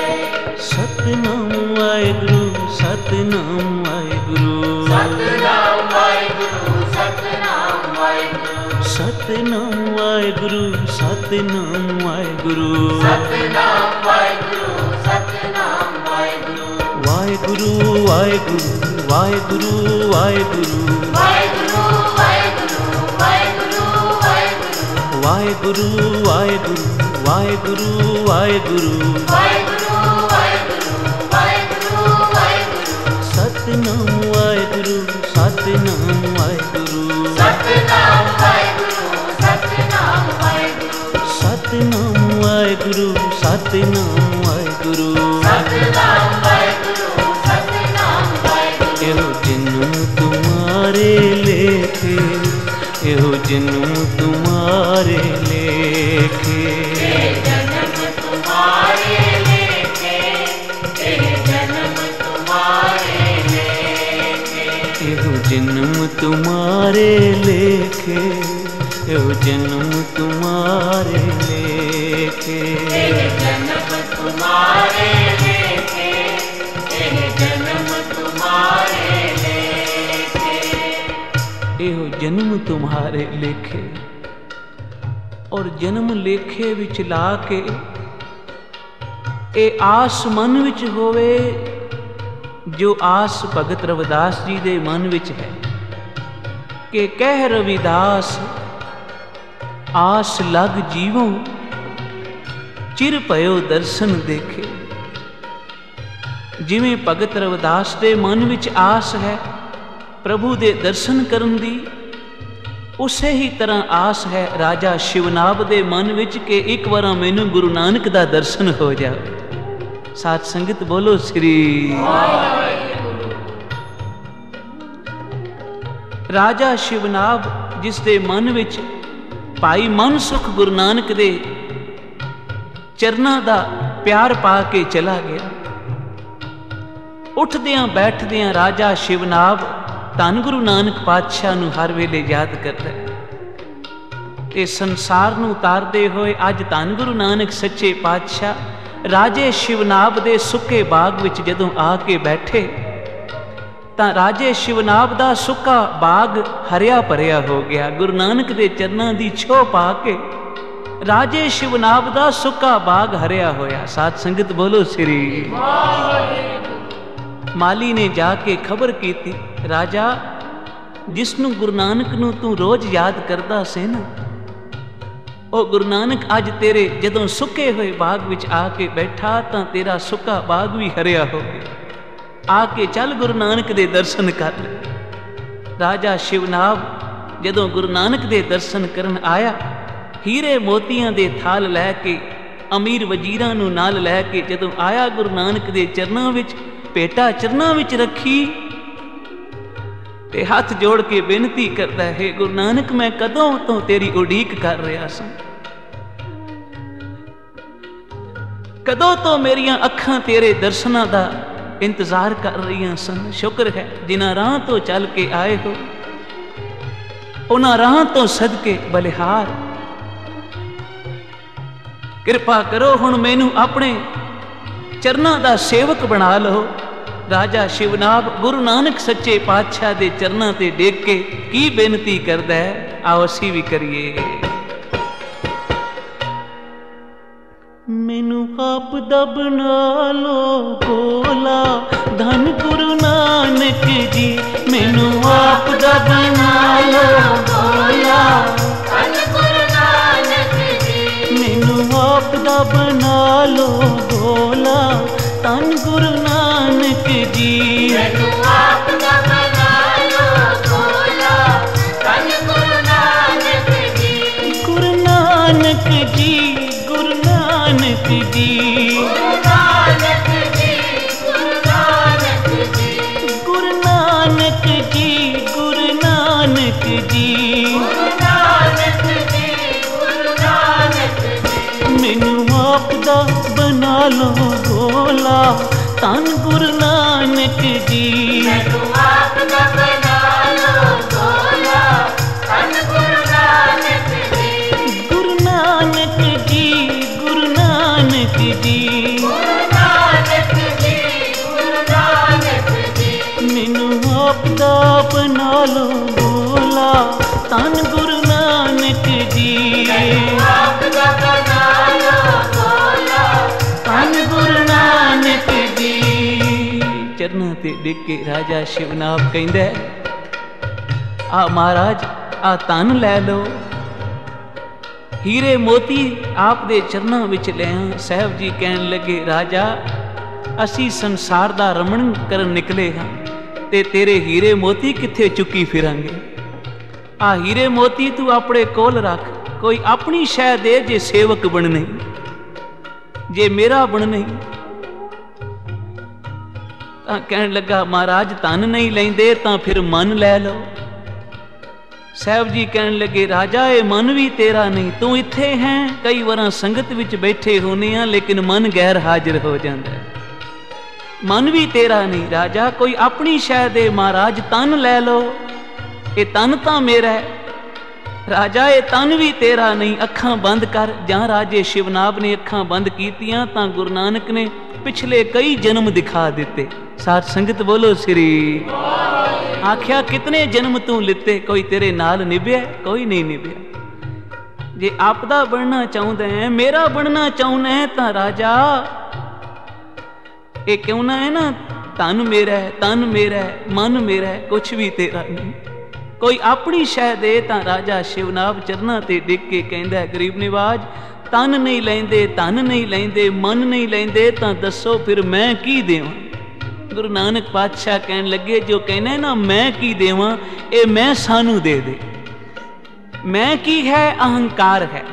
सतनाम वाहेगुरु, सतनाम वाहेगुरु, सतनाम वाहेगुरु, सतनाम वाहेगुरु, सतनाम वाहेगुरु, सतनाम वाहेगुरु, सतनाम वाहेगुरु, सतनाम वाहेगुरु, वाहेगुरु वाहेगुरु वाहेगुरु वाहेगुरु, वाहेगुरु वाहेगुरु, वाहेगुरु वाहेगुरु, वाहेगुरु वाहेगुरु वाहेगुरु वाहेगुरु, वाहेगुरु वाहेगुरु, वाहेगुरु वाहेगुरु, सतनाम वाहेगुरु, सतनाम वाहेगुरु, सतनाम वाहेगुरु, सतनाम वाहेगुरु, सतनाम वाहेगुरु, सतनाम वाहेगुरु, सतनाम वाहेगुरु, सतनाम वाहेगुरु। एहो जन्म तुम्हारे लेखे, एहो जन्म तुम्हारे लेखे, जन्म तुम्हारे लेखे, जन्म तुम्हारे लेखे, एहो जन्म तुम्हारे लेखे, एहो जन्म तुम्हारे लेखे, जन्म तुम्हारे लेखे, जन्म तुम्हारे लेखे। एहो जन्म तुम्हारे लेखे। और जन्म लेखे विच ला के ਇਹ ਆਸ ਮਨ ਵਿੱਚ ਹੋਵੇ ਜੋ ਆਸ ਭਗਤ ਰਵਿਦਾਸ ਜੀ ਦੇ ਮਨ ਵਿੱਚ ਹੈ ਕਿ ਕਹਿ ਰਵਿਦਾਸ ਆਸ ਲਗ ਜੀਵੋ ਚਿਰ ਭਇਓ ਦਰਸ਼ਨ ਦੇਖੇ। ਜਿਵੇਂ ਭਗਤ ਰਵਿਦਾਸ ਦੇ ਮਨ ਵਿੱਚ ਆਸ ਹੈ ਪ੍ਰਭੂ ਦੇ ਦਰਸ਼ਨ ਕਰਨ ਦੀ, ਉਸੇ ਹੀ ਤਰ੍ਹਾਂ ਆਸ ਹੈ ਰਾਜਾ ਸ਼ਿਵਨਾਭ ਦੇ ਮਨ ਵਿੱਚ ਕਿ ਇੱਕ ਵਾਰ ਮੈਨੂੰ ਗੁਰੂ ਨਾਨਕ ਦਾ ਦਰਸ਼ਨ ਹੋ ਜਾਵੇ। ਸਾਧ ਸੰਗਤ ਬੋਲੋ ਸ੍ਰੀ ਵਾਹਿਗੁਰੂ। ਰਾਜਾ ਸ਼ਿਵਨਾਭ ਜਿਸ ਦੇ ਮਨ ਵਿੱਚ ਭਾਈ ਮਨ ਸੁਖ ਗੁਰੂ ਨਾਨਕ ਦੇ ਚਰਨਾਂ ਦਾ ਪਿਆਰ ਪਾ ਕੇ ਚਲਾ ਗਿਆ। ਉੱਠਦਿਆਂ ਬੈਠਦਿਆਂ ਰਾਜਾ ਸ਼ਿਵਨਾਭ ਧੰਨ ਗੁਰੂ ਨਾਨਕ ਪਾਤਸ਼ਾਹ ਨੂੰ ਹਰ ਵੇਲੇ ਯਾਦ ਕਰਦਾ ਹੈ। ਤੇ ਸੰਸਾਰ ਨੂੰ ਉਤਾਰਦੇ ਹੋਏ ਅੱਜ ਧੰਨ ਗੁਰੂ ਨਾਨਕ ਸੱਚੇ ਪਾਤਸ਼ਾਹ ਰਾਜੇ ਸ਼ਿਵਨਾਭ ਦੇ ਸੁੱਕੇ ਬਾਗ ਵਿੱਚ ਜਦੋਂ ਆ ਕੇ ਬੈਠੇ ਤਾਂ ਰਾਜੇ ਸ਼ਿਵਨਾਭ ਦਾ ਸੁੱਕਾ ਬਾਗ ਹਰਿਆ ਭਰਿਆ ਹੋ ਗਿਆ। ਗੁਰੂ ਨਾਨਕ ਦੇ ਚਰਨਾਂ ਦੀ ਛੋਹ ਪਾ ਕੇ ਰਾਜੇ ਸ਼ਿਵਨਾਭ ਦਾ ਸੁੱਕਾ ਬਾਗ ਹਰਿਆ ਹੋਇਆ। ਸਾਧ ਸੰਗਤ ਬੋਲੋ ਸ੍ਰੀ ਵਾਹਿਗੁਰੂ। ਮਾਲੀ ਨੇ ਜਾ ਕੇ ਖਬਰ ਕੀਤੀ, ਰਾਜਾ ਜਿਸ ਨੂੰ ਗੁਰੂ ਨਾਨਕ ਨੂੰ ਤੂੰ ਰੋਜ਼ ਯਾਦ ਕਰਦਾ ਸੀ ਨਾ, ਉਹ ਗੁਰੂ ਨਾਨਕ ਅੱਜ ਤੇਰੇ ਜਦੋਂ ਸੁੱਕੇ ਹੋਏ ਬਾਗ ਵਿੱਚ ਆ ਕੇ ਬੈਠਾ ਤਾਂ ਤੇਰਾ ਸੁੱਕਾ ਬਾਗ ਵੀ ਹਰਿਆ ਹੋ ਗਿਆ। ਆ ਕੇ ਚੱਲ ਗੁਰੂ ਨਾਨਕ ਦੇ ਦਰਸ਼ਨ ਕਰ ਲੈ। ਰਾਜਾ ਸ਼ਿਵਨਾਭ ਜਦੋਂ ਗੁਰੂ ਨਾਨਕ ਦੇ ਦਰਸ਼ਨ ਕਰਨ ਆਇਆ, ਹੀਰੇ ਮੋਤੀਆਂ ਦੇ ਥਾਲ ਲੈ ਕੇ, ਅਮੀਰ ਵਜ਼ੀਰਾਂ ਨੂੰ ਨਾਲ ਲੈ ਕੇ ਜਦੋਂ ਆਇਆ, ਗੁਰੂ ਨਾਨਕ ਦੇ ਚਰਨਾਂ ਵਿੱਚ ਭੇਟਾ ਚਰਨਾਂ ਵਿੱਚ ਰੱਖੀ ਤੇ ਹੱਥ ਜੋੜ ਕੇ ਬੇਨਤੀ ਕਰਦਾ ਹੈ, ਗੁਰੂ ਨਾਨਕ ਮੈਂ ਕਦੋਂ ਤੋਂ ਤੇਰੀ ਉਡੀਕ ਕਰ ਰਿਹਾ ਸਾਂ, ਕਦੋਂ ਤੋਂ ਮੇਰੀਆਂ ਅੱਖਾਂ ਤੇਰੇ ਦਰਸ਼ਨਾਂ ਦਾ ਇੰਤਜ਼ਾਰ ਕਰ ਰਹੀਆਂ ਸਨ। ਸ਼ੁਕਰ ਹੈ ਜਿਨ੍ਹਾਂ ਰਾਹ ਤੋਂ ਚੱਲ ਕੇ ਆਏ ਹੋ, ਉਹਨਾਂ ਰਾਹ ਤੋਂ ਸਦਕੇ ਬਲਿਹਾਰ ਕਿਰਪਾ ਕਰੋ, ਹੁਣ ਮੈਨੂੰ ਆਪਣੇ ਚਰਨਾਂ ਦਾ ਸੇਵਕ ਬਣਾ ਲਓ। ਰਾਜਾ ਸ਼ਿਵਨਾਭ ਗੁਰੂ ਨਾਨਕ ਸੱਚੇ ਪਾਤਸ਼ਾਹ ਦੇ ਚਰਨਾਂ ਤੇ ਡੇਗ ਕੇ ਕੀ ਬੇਨਤੀ ਕਰਦਾ ਹੈ, ਆਓ ਅਸੀਂ ਵੀ ਕਰੀਏ। ਮੈਨੂੰ ਆਪ ਦਾ ਬਣਾ ਲੋ ਭੋਲਾ ਧੰਨ ਗੁਰੂ ਨਾਨਕ ਜੀ, ਮੈਨੂੰ ਆਪ ਦਾ ਬਣਾ ਲੋ ਭੋਲਾ ਧੰਨ ਗੁਰੂ ਨਾਨਕ ਜੀ, ਮੈਨੂੰ ਆਪ ਦਾ ਬਣਾ ਲੋ ਭੋਲਾ ਧੰਨ ਗੁਰੂ ਨਾਨਕ ਜੀ, ਮੈਨੂੰ ਆਪ ਦਾ ਬਣਾ ਲੋ ਭੋਲਾ ਧੰਨ ਗੁਰੂ ਨਾਨਕ ਜੀ, ਗੁਰੂ ਨਾਨਕ ਜੀ, ਗੁਰੂ ਨਾਨਕ ਜੀ, ਗੁਰੂ ਨਾਨਕ ਜੀ, ਗੁਰੂ ਨਾਨਕ ਜੀ, ਗੁਰੂ ਨਾਨਕ ਜੀ, ਗੁਰੂ ਨਾਨਕ ਜੀ, ਗੁਰੂ ਨਾਨਕ ਜੀ, ਗੁਰੂ ਨਾਨਕ ਜੀ, ਮੈਨੂੰ ਆਪ ਦਾ ਬਣਾ ਲੋ ਭੋਲਾ ਧੰਨ ਗੁਰੂ ਨਾਨਕ ਜੀ, ਮੈਨੂੰ ਆਪ ਦਾ ਬਣਾ ਲੋ ਭੋਲਾ ਧੰਨ ਗੁਰੂ ਨਾਨਕ ਜੀ, ਗੁਰੂ ਨਾਨਕ ਜੀ, ਗੁਰੂ ਨਾਨਕ ਜੀ, ਗੁਰੂ ਨਾਨਕ ਜੀ, ਗੁਰੂ ਨਾਨਕ ਜੀ, ਮੈਨੂੰ ਆਪ ਦਾ ਬਣਾ ਲੋ ਭੋਲਾ ਧੰਨ ਗੁਰੂ ਨਾਨਕ ਜੀ, ਮੈਨੂੰ ਆਪ ਦਾ ਬਣਾ ਲੋ ਭੋਲਾ ਧੰਨ ਗੁਰੂ ਨਾਨਕ ਜੀ। ਚਰਨਾਂ ਤੇ ਡਿੱਗ ਕੇ ਰਾਜਾ ਸ਼ਿਵਨਾਭ ਕਹਿੰਦਾ, ਆ ਮਹਾਰਾਜ ਆ ਧਨ ਲੈ ਲਓ। ਹੀਰੇ ਮੋਤੀ ਆਪ ਦੇ ਚਰਨਾਂ ਵਿੱਚ ਲਿਆ। ਸਾਹਿਬ ਜੀ ਕਹਿਣ ਲੱਗੇ, ਰਾਜਾ ਅਸੀਂ ਸੰਸਾਰ ਦਾ ਰਮਣ ਕਰਨ ਨਿਕਲੇ ਹਾਂ ਤੇ ਤੇਰੇ ਹੀਰੇ ਮੋਤੀ ਕਿੱਥੇ ਚੁੱਕੀ ਫਿਰਾਂਗੇ। ਆ ਹੀਰੇ ਮੋਤੀ ਤੂੰ ਆਪਣੇ ਕੋਲ ਰੱਖ, ਕੋਈ ਆਪਣੀ ਸ਼ੈ ਦੇ ਜੇ ਸੇਵਕ ਬਣਨੇ, ਜੇ ਮੇਰਾ ਬਣਨੇ। ਤਾਂ ਕਹਿਣ ਲੱਗਾ, ਮਹਾਰਾਜ ਧਨ ਨਹੀਂ ਲੈਂਦੇ ਤਾਂ ਫਿਰ ਮਨ ਲੈ ਲਓ। ਸਾਹਿਬ ਜੀ ਕਹਿਣ ਲੱਗੇ, ਰਾਜਾ ਇਹ ਮਨ ਵੀ ਤੇਰਾ ਨਹੀਂ, ਤੂੰ ਇੱਥੇ ਹੈ, ਕਈ ਵਾਰਾਂ ਸੰਗਤ ਵਿੱਚ ਬੈਠੇ ਹੋਨੇ ਆ ਲੇਕਿਨ ਮਨ ਗੈਰ ਹਾਜ਼ਰ ਹੋ ਜਾਂਦਾ, ਮਨ ਵੀ ਤੇਰਾ ਨਹੀਂ। ਰਾਜਾ ਕੋਈ ਆਪਣੀ ਸ਼ੈ ਦੇ, ਮਹਾਰਾਜ ਤਨ ਲੈ ਲਓ, ਇਹ ਤਨ ਤਾਂ ਮੇਰਾ ਹੈ। ਰਾਜਾ ਇਹ ਤਨ ਵੀ ਤੇਰਾ ਨਹੀਂ, ਅੱਖਾਂ ਬੰਦ ਕਰ। ਜਾਂ ਰਾਜੇ ਸ਼ਿਵਨਾਭ ਨੇ ਅੱਖਾਂ ਬੰਦ ਕੀਤੀਆਂ ਤਾਂ ਗੁਰੂ ਨਾਨਕ ਨੇ ਪਿਛਲੇ ਕਈ ਜਨਮ ਦਿਖਾ ਦਿੱਤੇ। ਸਾਧ ਸੰਗਤ ਬੋਲੋ ਸ੍ਰੀ। ਆਖਿਆ ਕਿਤਨੇ ਜਨਮ ਤੂੰ ਲਿੱਤੇ, ਕੋਈ ਤੇਰੇ ਨਾਲ ਨਿਭਿਆ, ਕੋਈ ਨਹੀਂ ਨਿਭਿਆ। ਜੇ ਆਪਦਾ ਬਣਨਾ ਚਾਹੁੰਦਾ ਹੈ, ਮੇਰਾ ਬਣਨਾ ਚਾਹੁੰਦਾ ਹੈ ਤਾਂ ਰਾਜਾ ये क्यों ना है ना, तन मेरा है, तन मेरा है, मन मेरा है, कुछ भी तेरा नहीं। कोई अपनी शह दे तां राजा शिवनाभ चरना ते डिग के कहंदा है, गरीब निवाज तन नहीं लेंदे, तन नहीं लेंदे, मन नहीं लेंदे, तां दसो फिर मैं की देवां। गुरु नानक पातशाह कहन लगे, जो कहने ना मैं की देवां, ये मैं सानू दे दे। मैं की है, अहंकार है।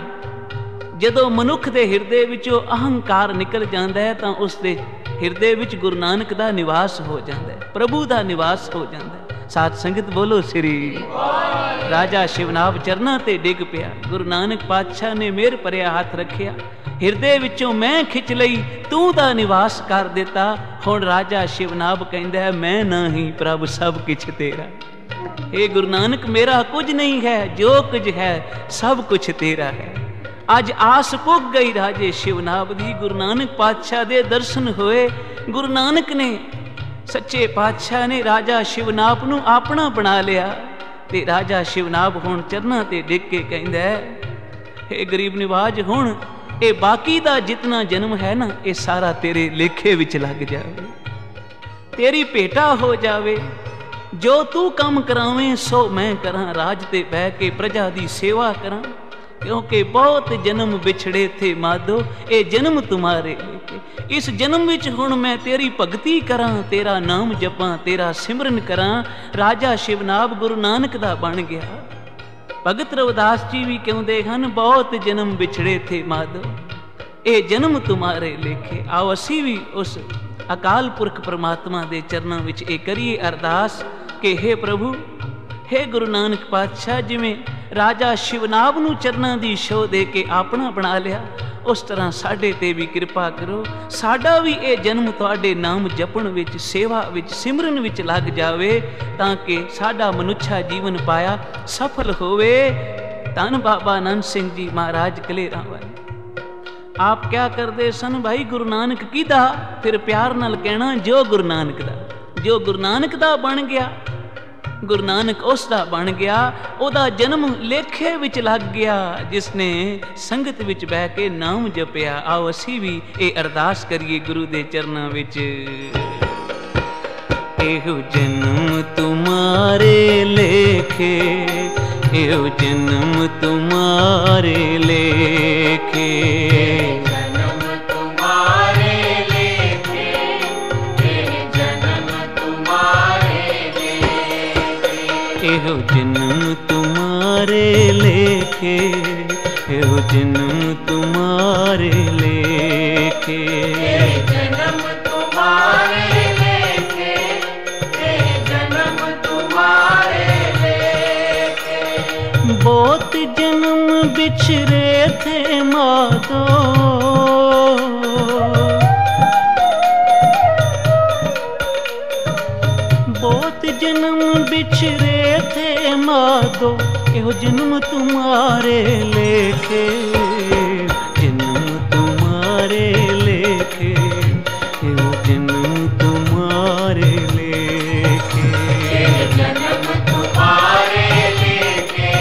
जदों मनुख दे हिरदे विचों अहंकार निकल जाता है तां उसदे हिरदे विच गुरु नानक दा निवास हो जाता है, प्रभु दा निवास हो जाता है। साध संगत बोलो श्री। राजा शिवनाभ चरना ते डिग पिया। गुरु नानक पातशाह ने मेहर भरिया हाथ रखिया, हिरदे विचों मैं खिच लई, तू दा निवास कर दिता। हुण राजा शिवनाभ कहंदा है, मैं नहीं प्रभु सब किछ तेरा। हे गुरु नानक मेरा कुछ नहीं है, जो कुछ है सब कुछ तेरा है। अज आस पुग गई राजे शिवनाभ दी। गुरु नानक पातशाह दे दर्शन होए। गुरु नानक ने सच्चे पातशाह ने राजा शिवनाभ नू अपना बना लिया। ते राजा शिवनाभ हुण चरना ते डिग के कहंदा है, हे गरीब निवाज हुण ये बाकी दा जितना जन्म है ना, ये सारा तेरे लेखे विच लग जावे, तेरी भेटा हो जावे। जो तू काम करावें सो मैं करां, राज ते बह के प्रजा दी सेवा करां। क्योंकि बहुत जन्म बिछड़े थे माधो, ये जन्म तुम्हारे लेके। इस जन्म विच हुण मैं तेरी भगती करां, तेरा नाम जपां, तेरा सिमरन करां। राजा शिवनाभ गुरु नानक दा बन गया। भगत रविदास जी भी कहते हैं, बहुत जन्म बिछड़े थे माधो, ये जन्म तुम्हारे लेखे। आओ असी भी उस अकाल पुरख परमात्मा दे चरणों विच ये करिए अरदास कि हे प्रभु, हे गुरु नानक पातशाह, जिवें राजा शिवनाभ नूं चरनां दी शो दे के अपना बना लिया, उस तरह साडे ते भी कृपा करो। साडा भी ये जन्म तुहाडे नाम जपण विच, सेवा विच, सिमरन विच लग जावे, ताकि साडा मनुष्या जीवन पाया सफल होवे। धन बाबा नंद सिंह जी महाराज कलेरां वाले आप क्या करते सन भाई? गुरु नानक कीदा? फिर प्यार नाल कहना जो गुरु नानक दा। जो गुरु नानक दा बन गया, गुरु नानक उसका बन गया, ओदा जन्म लेखे विच लग गया, जिसने संगत विच बह के नाम जपिया। आओ असी भी ये अरदास करिए गुरु दे चरणों विच। एहो जन्म तुम्हारे लेखे, एहो जन्म तुम्हारे लेखे, एहो जन्म तुम्हारे लेखे, एहो जन्म तुम्हारे लेखे, जन्म तुम्हारे लेखे, जन्म तुम्हारे लेखे। बहुत जन्म बिछड़े थे माधो, बहुत जन्म बिछड़े थे माधो, एहो जन्म तुम्हारे लेखे, जन्म तुम्हारे लेखे, एहो जन्म तुम्हारे लेखे, जन्म तुम्हारे लेखे,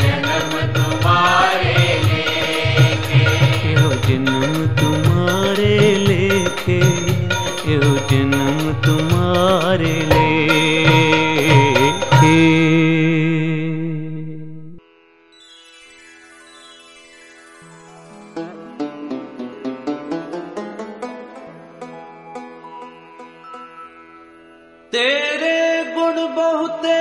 जन्म तुम्हारे लेखे, एहो जन्म तुम्हारे लेखे, एहो जन्म तुम्हारे लेखे। तेरे गुण बहुते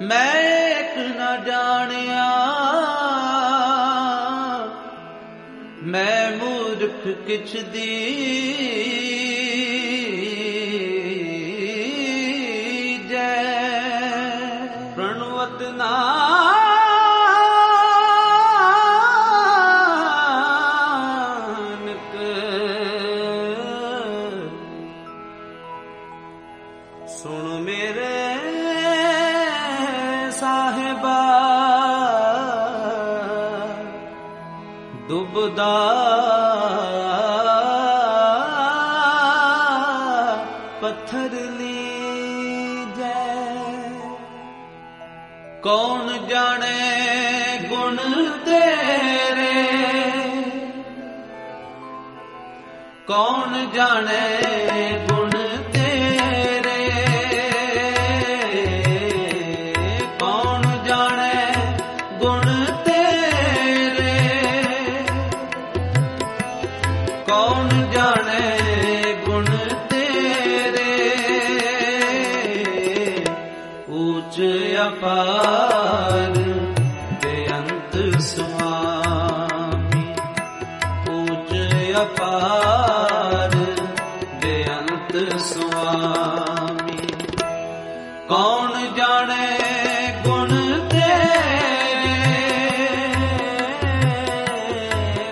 मैं एक न जानिया, मैं मूर्ख किछ दी प्रणवत नानक सुन मेरे साहिबा, दुबदा पत्थर लीजै, कौन जाने गुण तेरे कौन जाने गुण तेरे, कौन जाने गुण तेरे, कौन जाने गुण तेरे, ऊंच अपार बेअंत स्वामी, ऊंच अपार बेअंत स्वामी। कौन जाने गुण तेरे,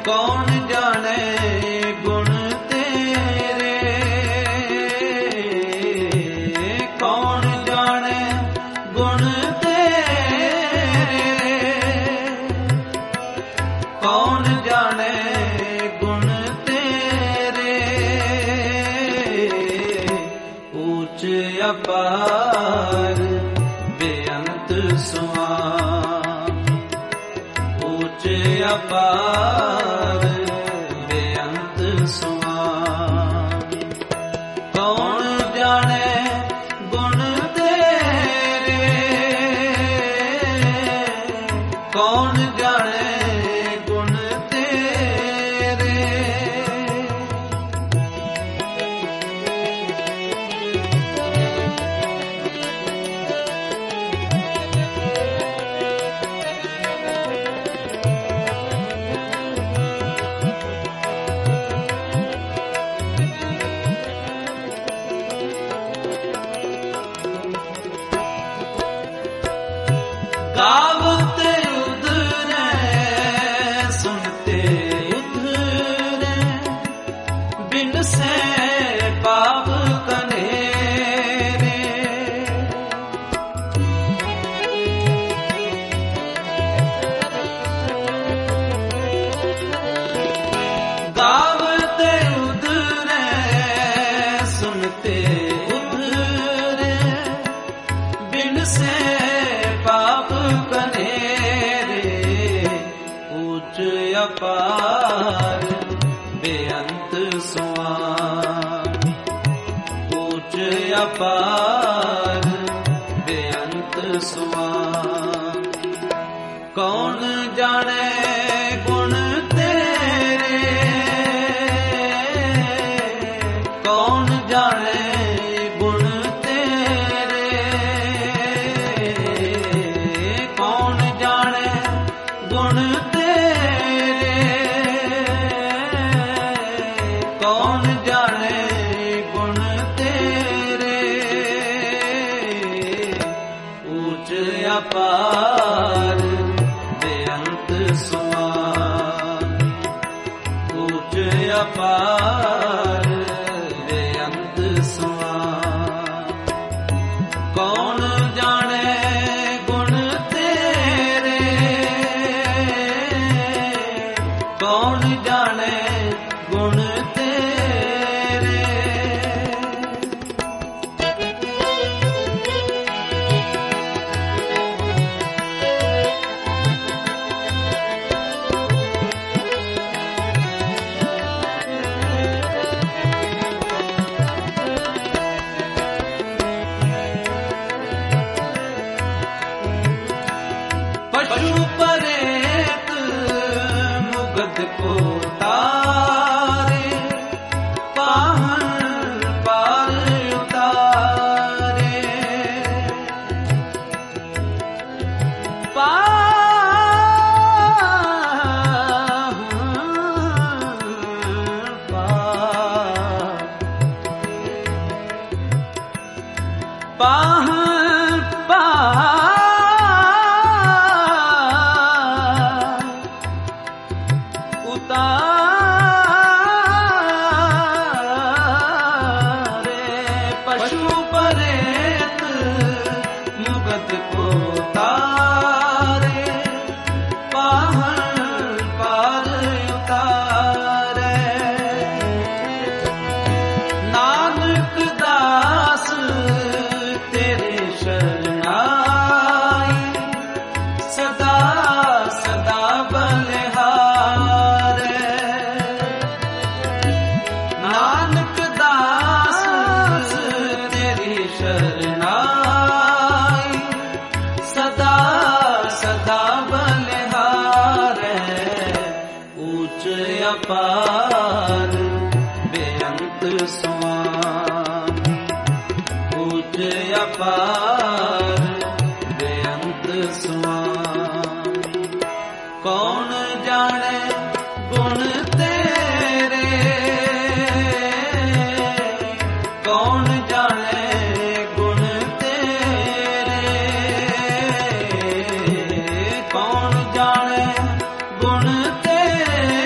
कौन जाने गुण तेरे, कौन जाने गुण तेरे, कौन जाने गुण तेरे, ऊंच अपार बेअंत स्वामी, ऊंच अपार बेअंत स्वामी। कौन जाने गुण तेरे, कौन जाने गुण तेरे, गावते उधरे सुनते उधरे, बिन से पाप कनेरे, गावते उधरे सुनते उधरे, बिन से पाप कनेरे, ऊंच अपार बेअंत स्वामी, ऊंच अपार बेअंत स्वामी। कौन जाने गुण तेरे, कौन जाने गुण तेरे, कौन जाने गुण तेरे, कौन जाने गुण तेरे, ऊंच अपार बेअंत स्वामी, ऊंच अपार बेअंत स्वामी। कौन जाने गुण तेरे, कौन जाने गुण तेरे, ਸੁਆਮੀ। ਊਚ ਅਪਾਰ ਬੇਅੰਤ ਸੁਆਮੀ। ਕੌਣ ਜਾਣੇ ਗੁਣ ਤੇਰੇ, ਕੌਣ ਜਾਣੇ ਗੁਣ ਤੇਰੇ, ਕੌਣ ਜਾਣੇ ਗੁਣ ਤੇਰੇ,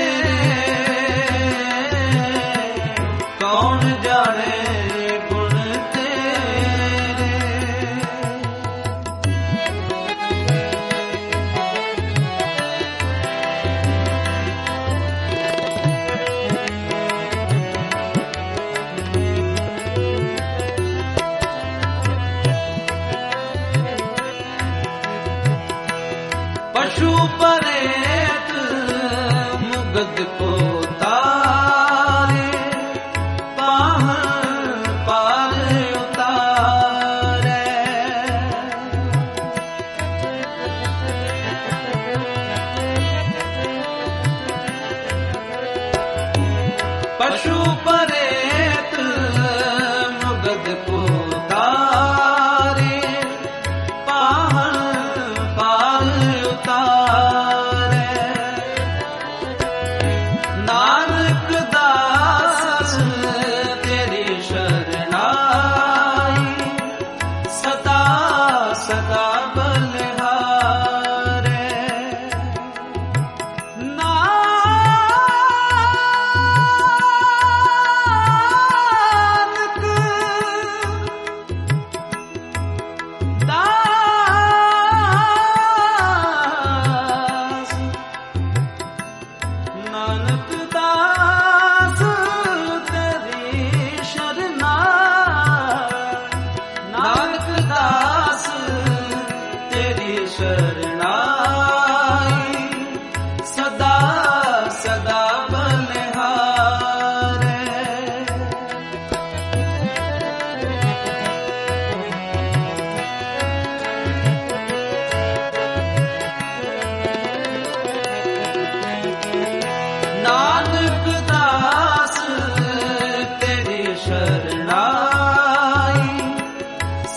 ਕੌਣ ਜਾਣੇ ਗੁਣ ਤੇਰੇ। पशु परेत मुगद को तारे, पाहन पार उतारे। पशु परेत मुगद को तारे, पाहन पार उतारे। नानक दास तेरी शरणाई, सदा सदा बलिहारे। नानक दास, नानक दास तेरी शरणाई, नानक दास तेरी शरणाई, सदा सदा बलिहारे। नानक दास तेरी शरणाई,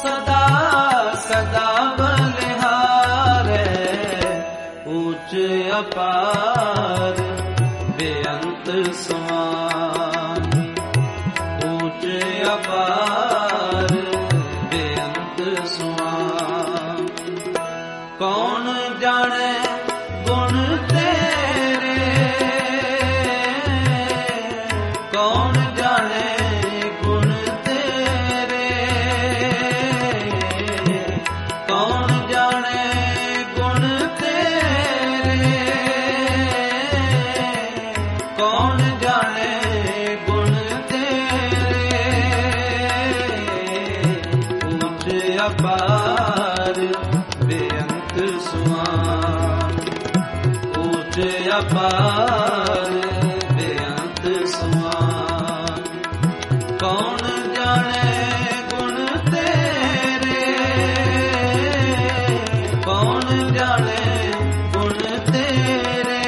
सदा सदा बलिहारे। ऊच अपार बेअंत स्वामी। ऊच अपार बेअंत स्वामी। कौन जाने गुण तेरे, कौन जाने गुण तेरे, कौन जाने गुण तेरे, कौन जाने गुण तेरे। ऊच अपार बेअंत स्वामी। ऊच अपार बेअंत स्वामी। कौन जाने गुण तेरे, कौन जाने गुण तेरे।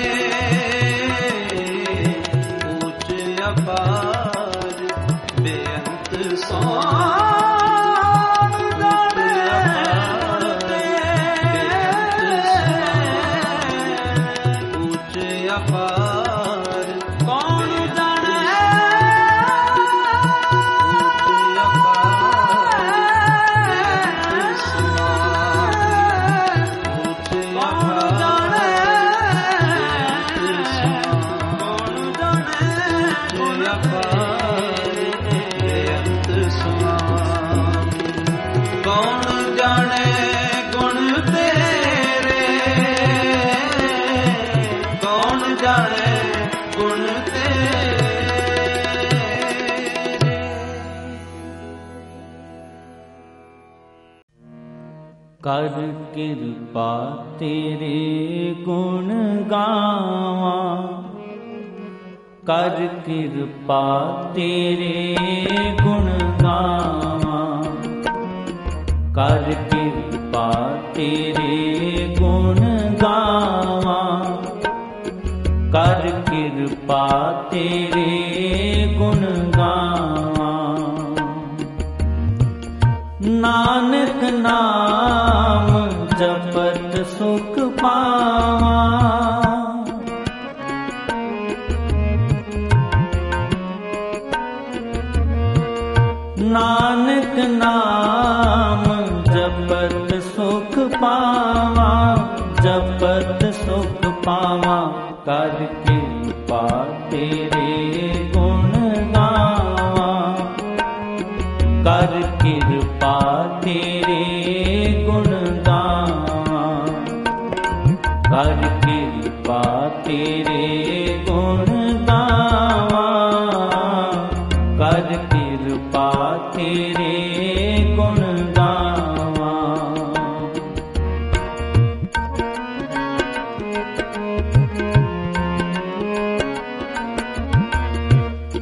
ऊच अपार बेअंत स्वामी। अपार कौन जाने, ऊच अपार बेअंत स्वामी। कौन जाने गुण तेरे, कौन जाने गुण तेरे। कर कृपा तेरे गुण गावा, कर कृपा तेरे गुण गावा, कर कृपा तेरे गुण गावा, कर कृपा तेरे गुण गावा। सुख पावा। नानक नाम जपत सुख पावा, जपत सुख पावा। कर कृपा तेरे गुण गावा, कर कृपा तेरे गुण गावा, कर कृपा तेरे गुण गावा, कर कृपा तेरे गुण गावा।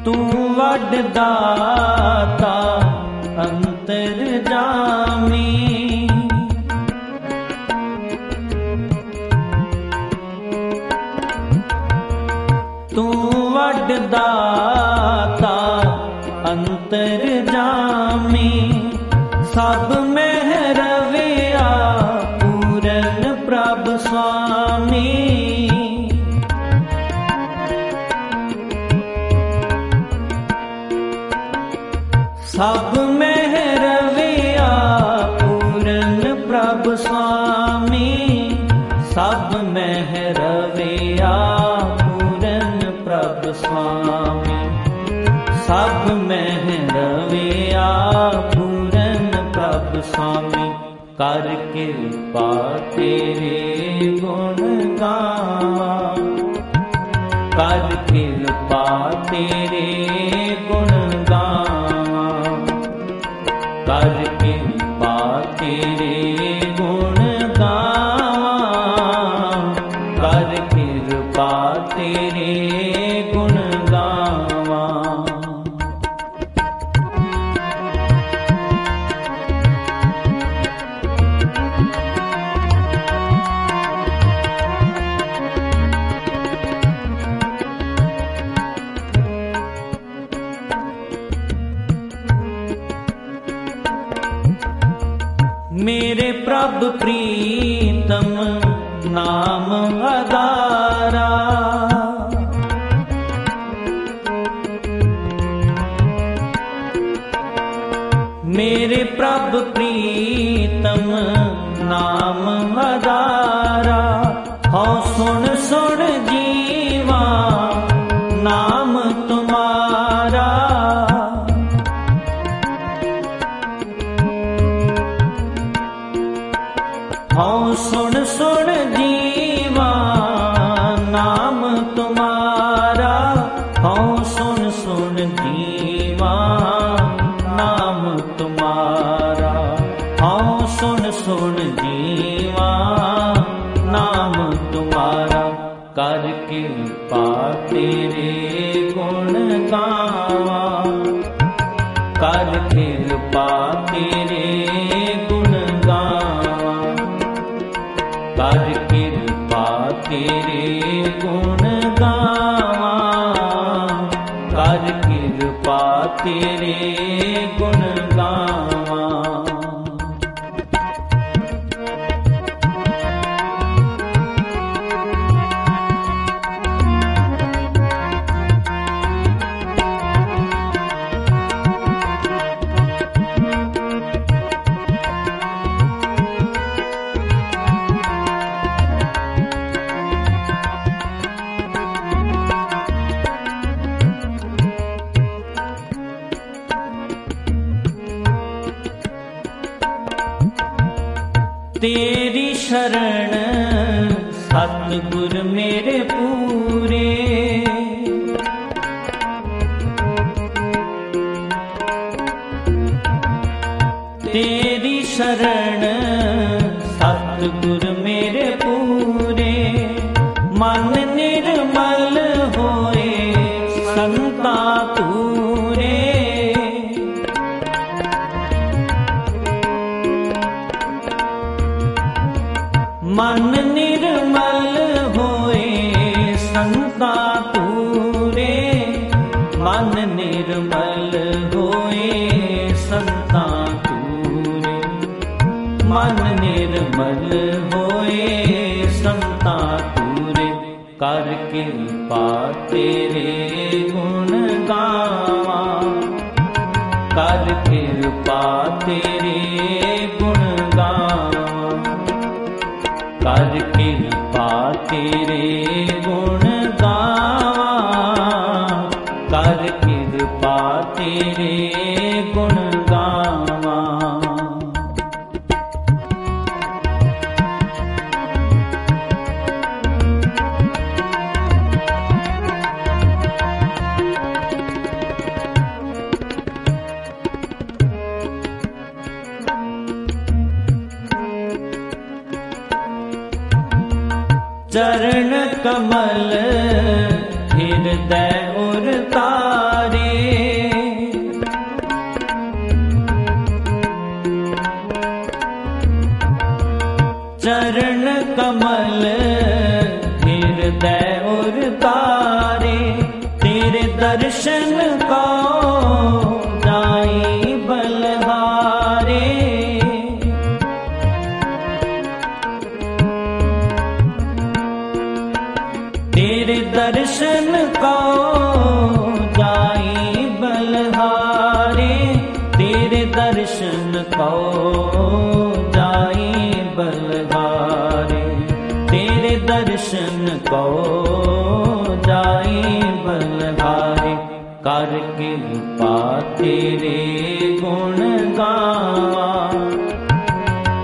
तू वड दाता अंतर जामी, तू वड दाता अंतर जामी। सब में रविया पूरन प्रभ स्वामी, सब में रविया पूरन प्रभ स्वामी, सब में रविया पूरन प्रभ स्वामी, सब में रविया पूरन प्रभ स्वामी। कर कृपा तेरे गुण गावा, कर कृपा तेरे गुण गावा, कर कृपा तेरे गुण गावा, कर कृपा तेरे गुण गावा। मेरे प्रभ प्रीतम नाम आधारा, मेरे प्रभ प्रीतम नाम आधारा। हो सुन सुन जीवा नाम तुम्हारा, हाँ सुन सुन जीवा नाम तुम्हारा, हाँ सुन सुन जीवा नाम तुम्हारा, हाँ सुन सुन जीवा नाम तुम्हारा। कर कृपा तेरे गुण गावा, कर कृपा तेरे गुण गावा, कर कृपा तेरे गुण गावा, कर कृपा तेरे गुण गावा। तेरी शरण सतगुर मेरे पूरे, तेरी शरण सतगुर मेरे पूरे। मन निर्मल होए संता तूरे, मन निर्मल होए संता तूरे, मन निर्मल होए संता तूरे, मन निर्मल होए कृपा तेरे गुण गावा, कर कृपा तेरे गुण गावा, कर कृपा तेरे गुण गावा, कर कृपा तेरे गुण गावा। चरण कमल हृदय उर तारे, चरण कमल हृदय उर तारे, तेरे दर्शन को जाई बलहारे, तेरे दर्शन को जाई बलहारे, तेरे दर्शन को जाई बलहारे, तेरे दर्शन को जाई बलहारे, कर कृपा तेरे गुण गावा,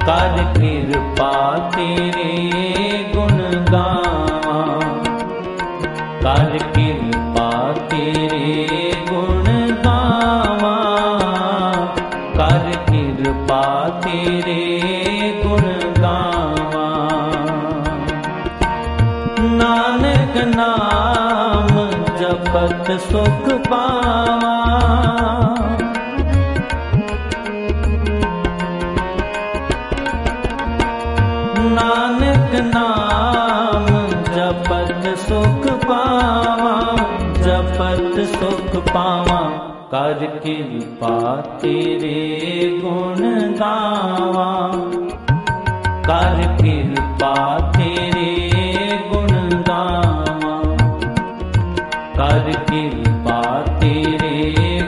कर कृपा तेरे गुण गावा, कर कृपा तेरे गुण गावा, कर कृपा तेरे गुण गावा। नानक नाम जपत सुख पावा, नानक नाम जपत सुख पावा, जपत सुख पावा, कर कृपा तेरे गुण गावा, कर कृपा तेरे गुण गावा, कर कृपा तेरे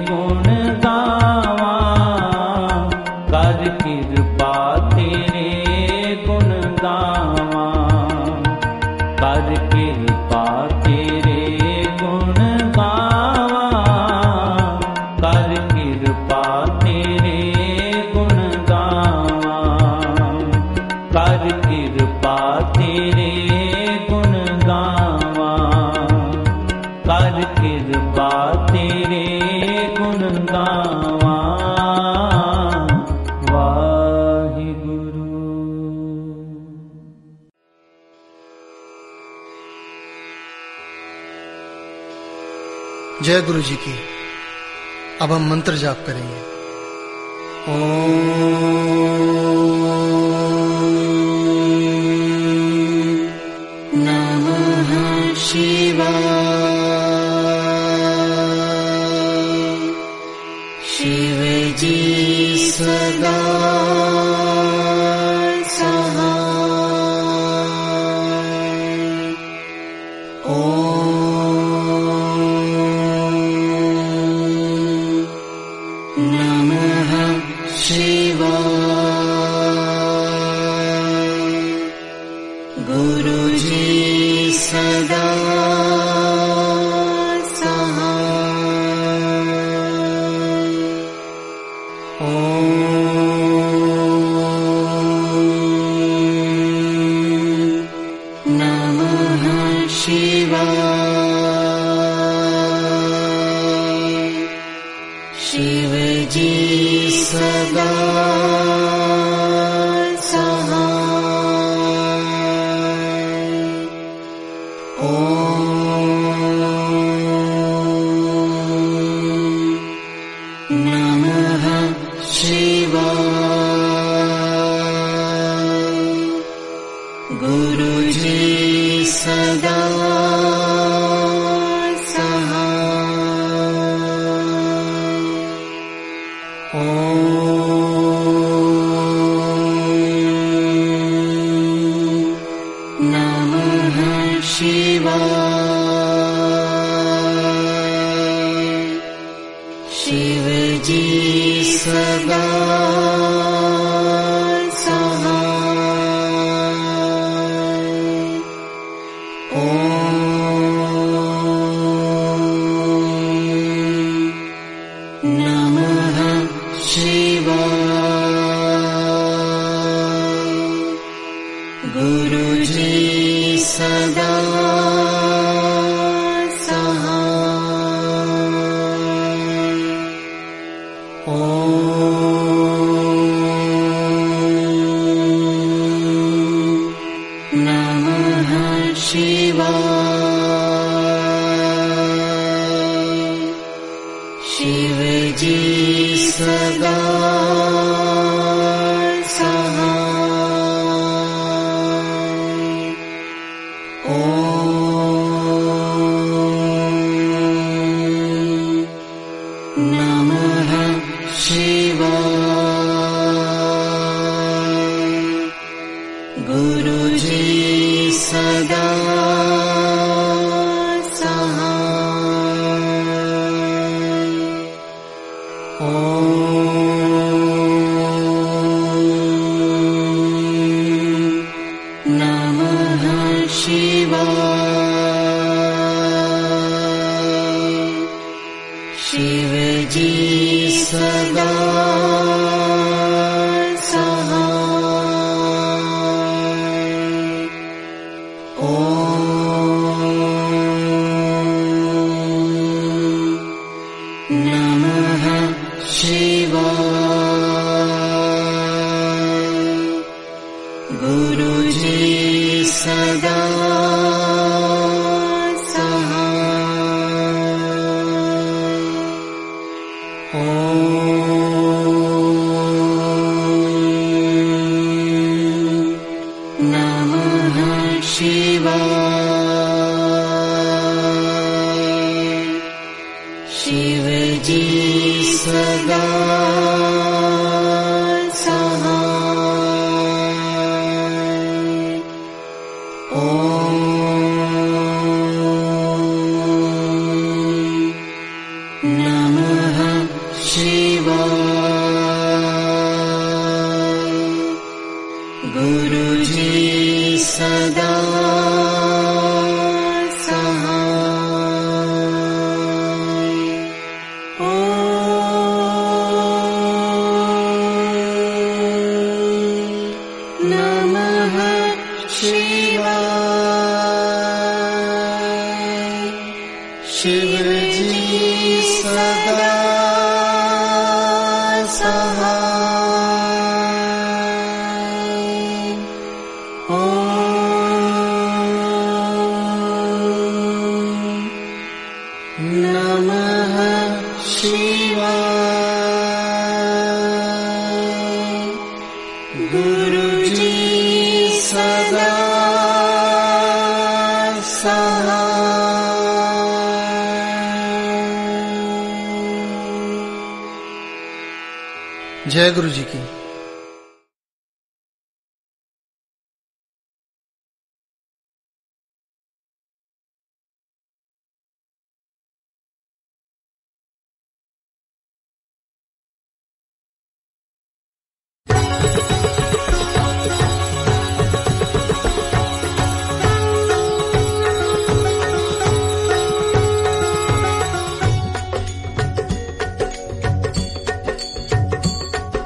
गुण गावा, कर कृपा तेरे गुण गावा, कर कृपा तेरे गुण गावा, कर कृपा तेरे गुण गावा, कर कृपा तेरे गुण गावा, कर कृपा तेरे गुण गावा। वाहिगुरु। जय गुरु जी की। अब हम मंत्र जाप करेंगे। ओम नमः शिवाय, शिव जी सदा सहाय। नमः शिवाय, गुरुजी सदा सहाय। नमः शिवाय, शिव जी सदा सहाय। नमः शिवाय, गुरुजी सदा नमः शिवाय। शिव जी सदा सहाय। ओम नमः शिवाय। गुरु जी सदा शिव जी सदा सहाय। ओम नमः शिवाय। गुरु जी सदा शिव जी सदा सहाय। ओम नमः शिवाय। गुरु जी सदा शिव जी सदा सहाय। ओम नमः शिवाय। गुरु जी सदा शिव जी सदा सहाय। ओम नमः शिवाय। गुरु जी सदा जय गुरु जी की।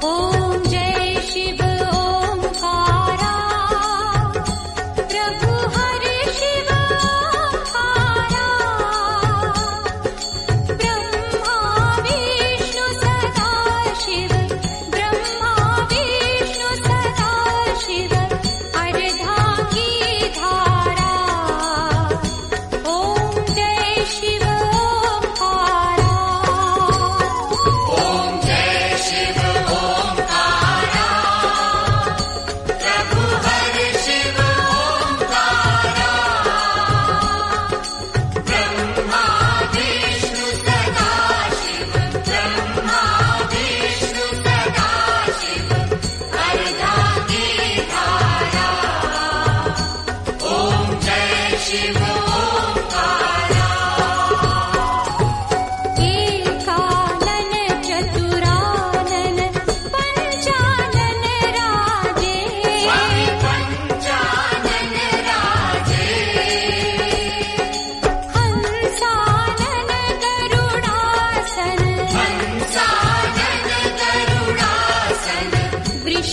ओम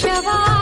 केशवा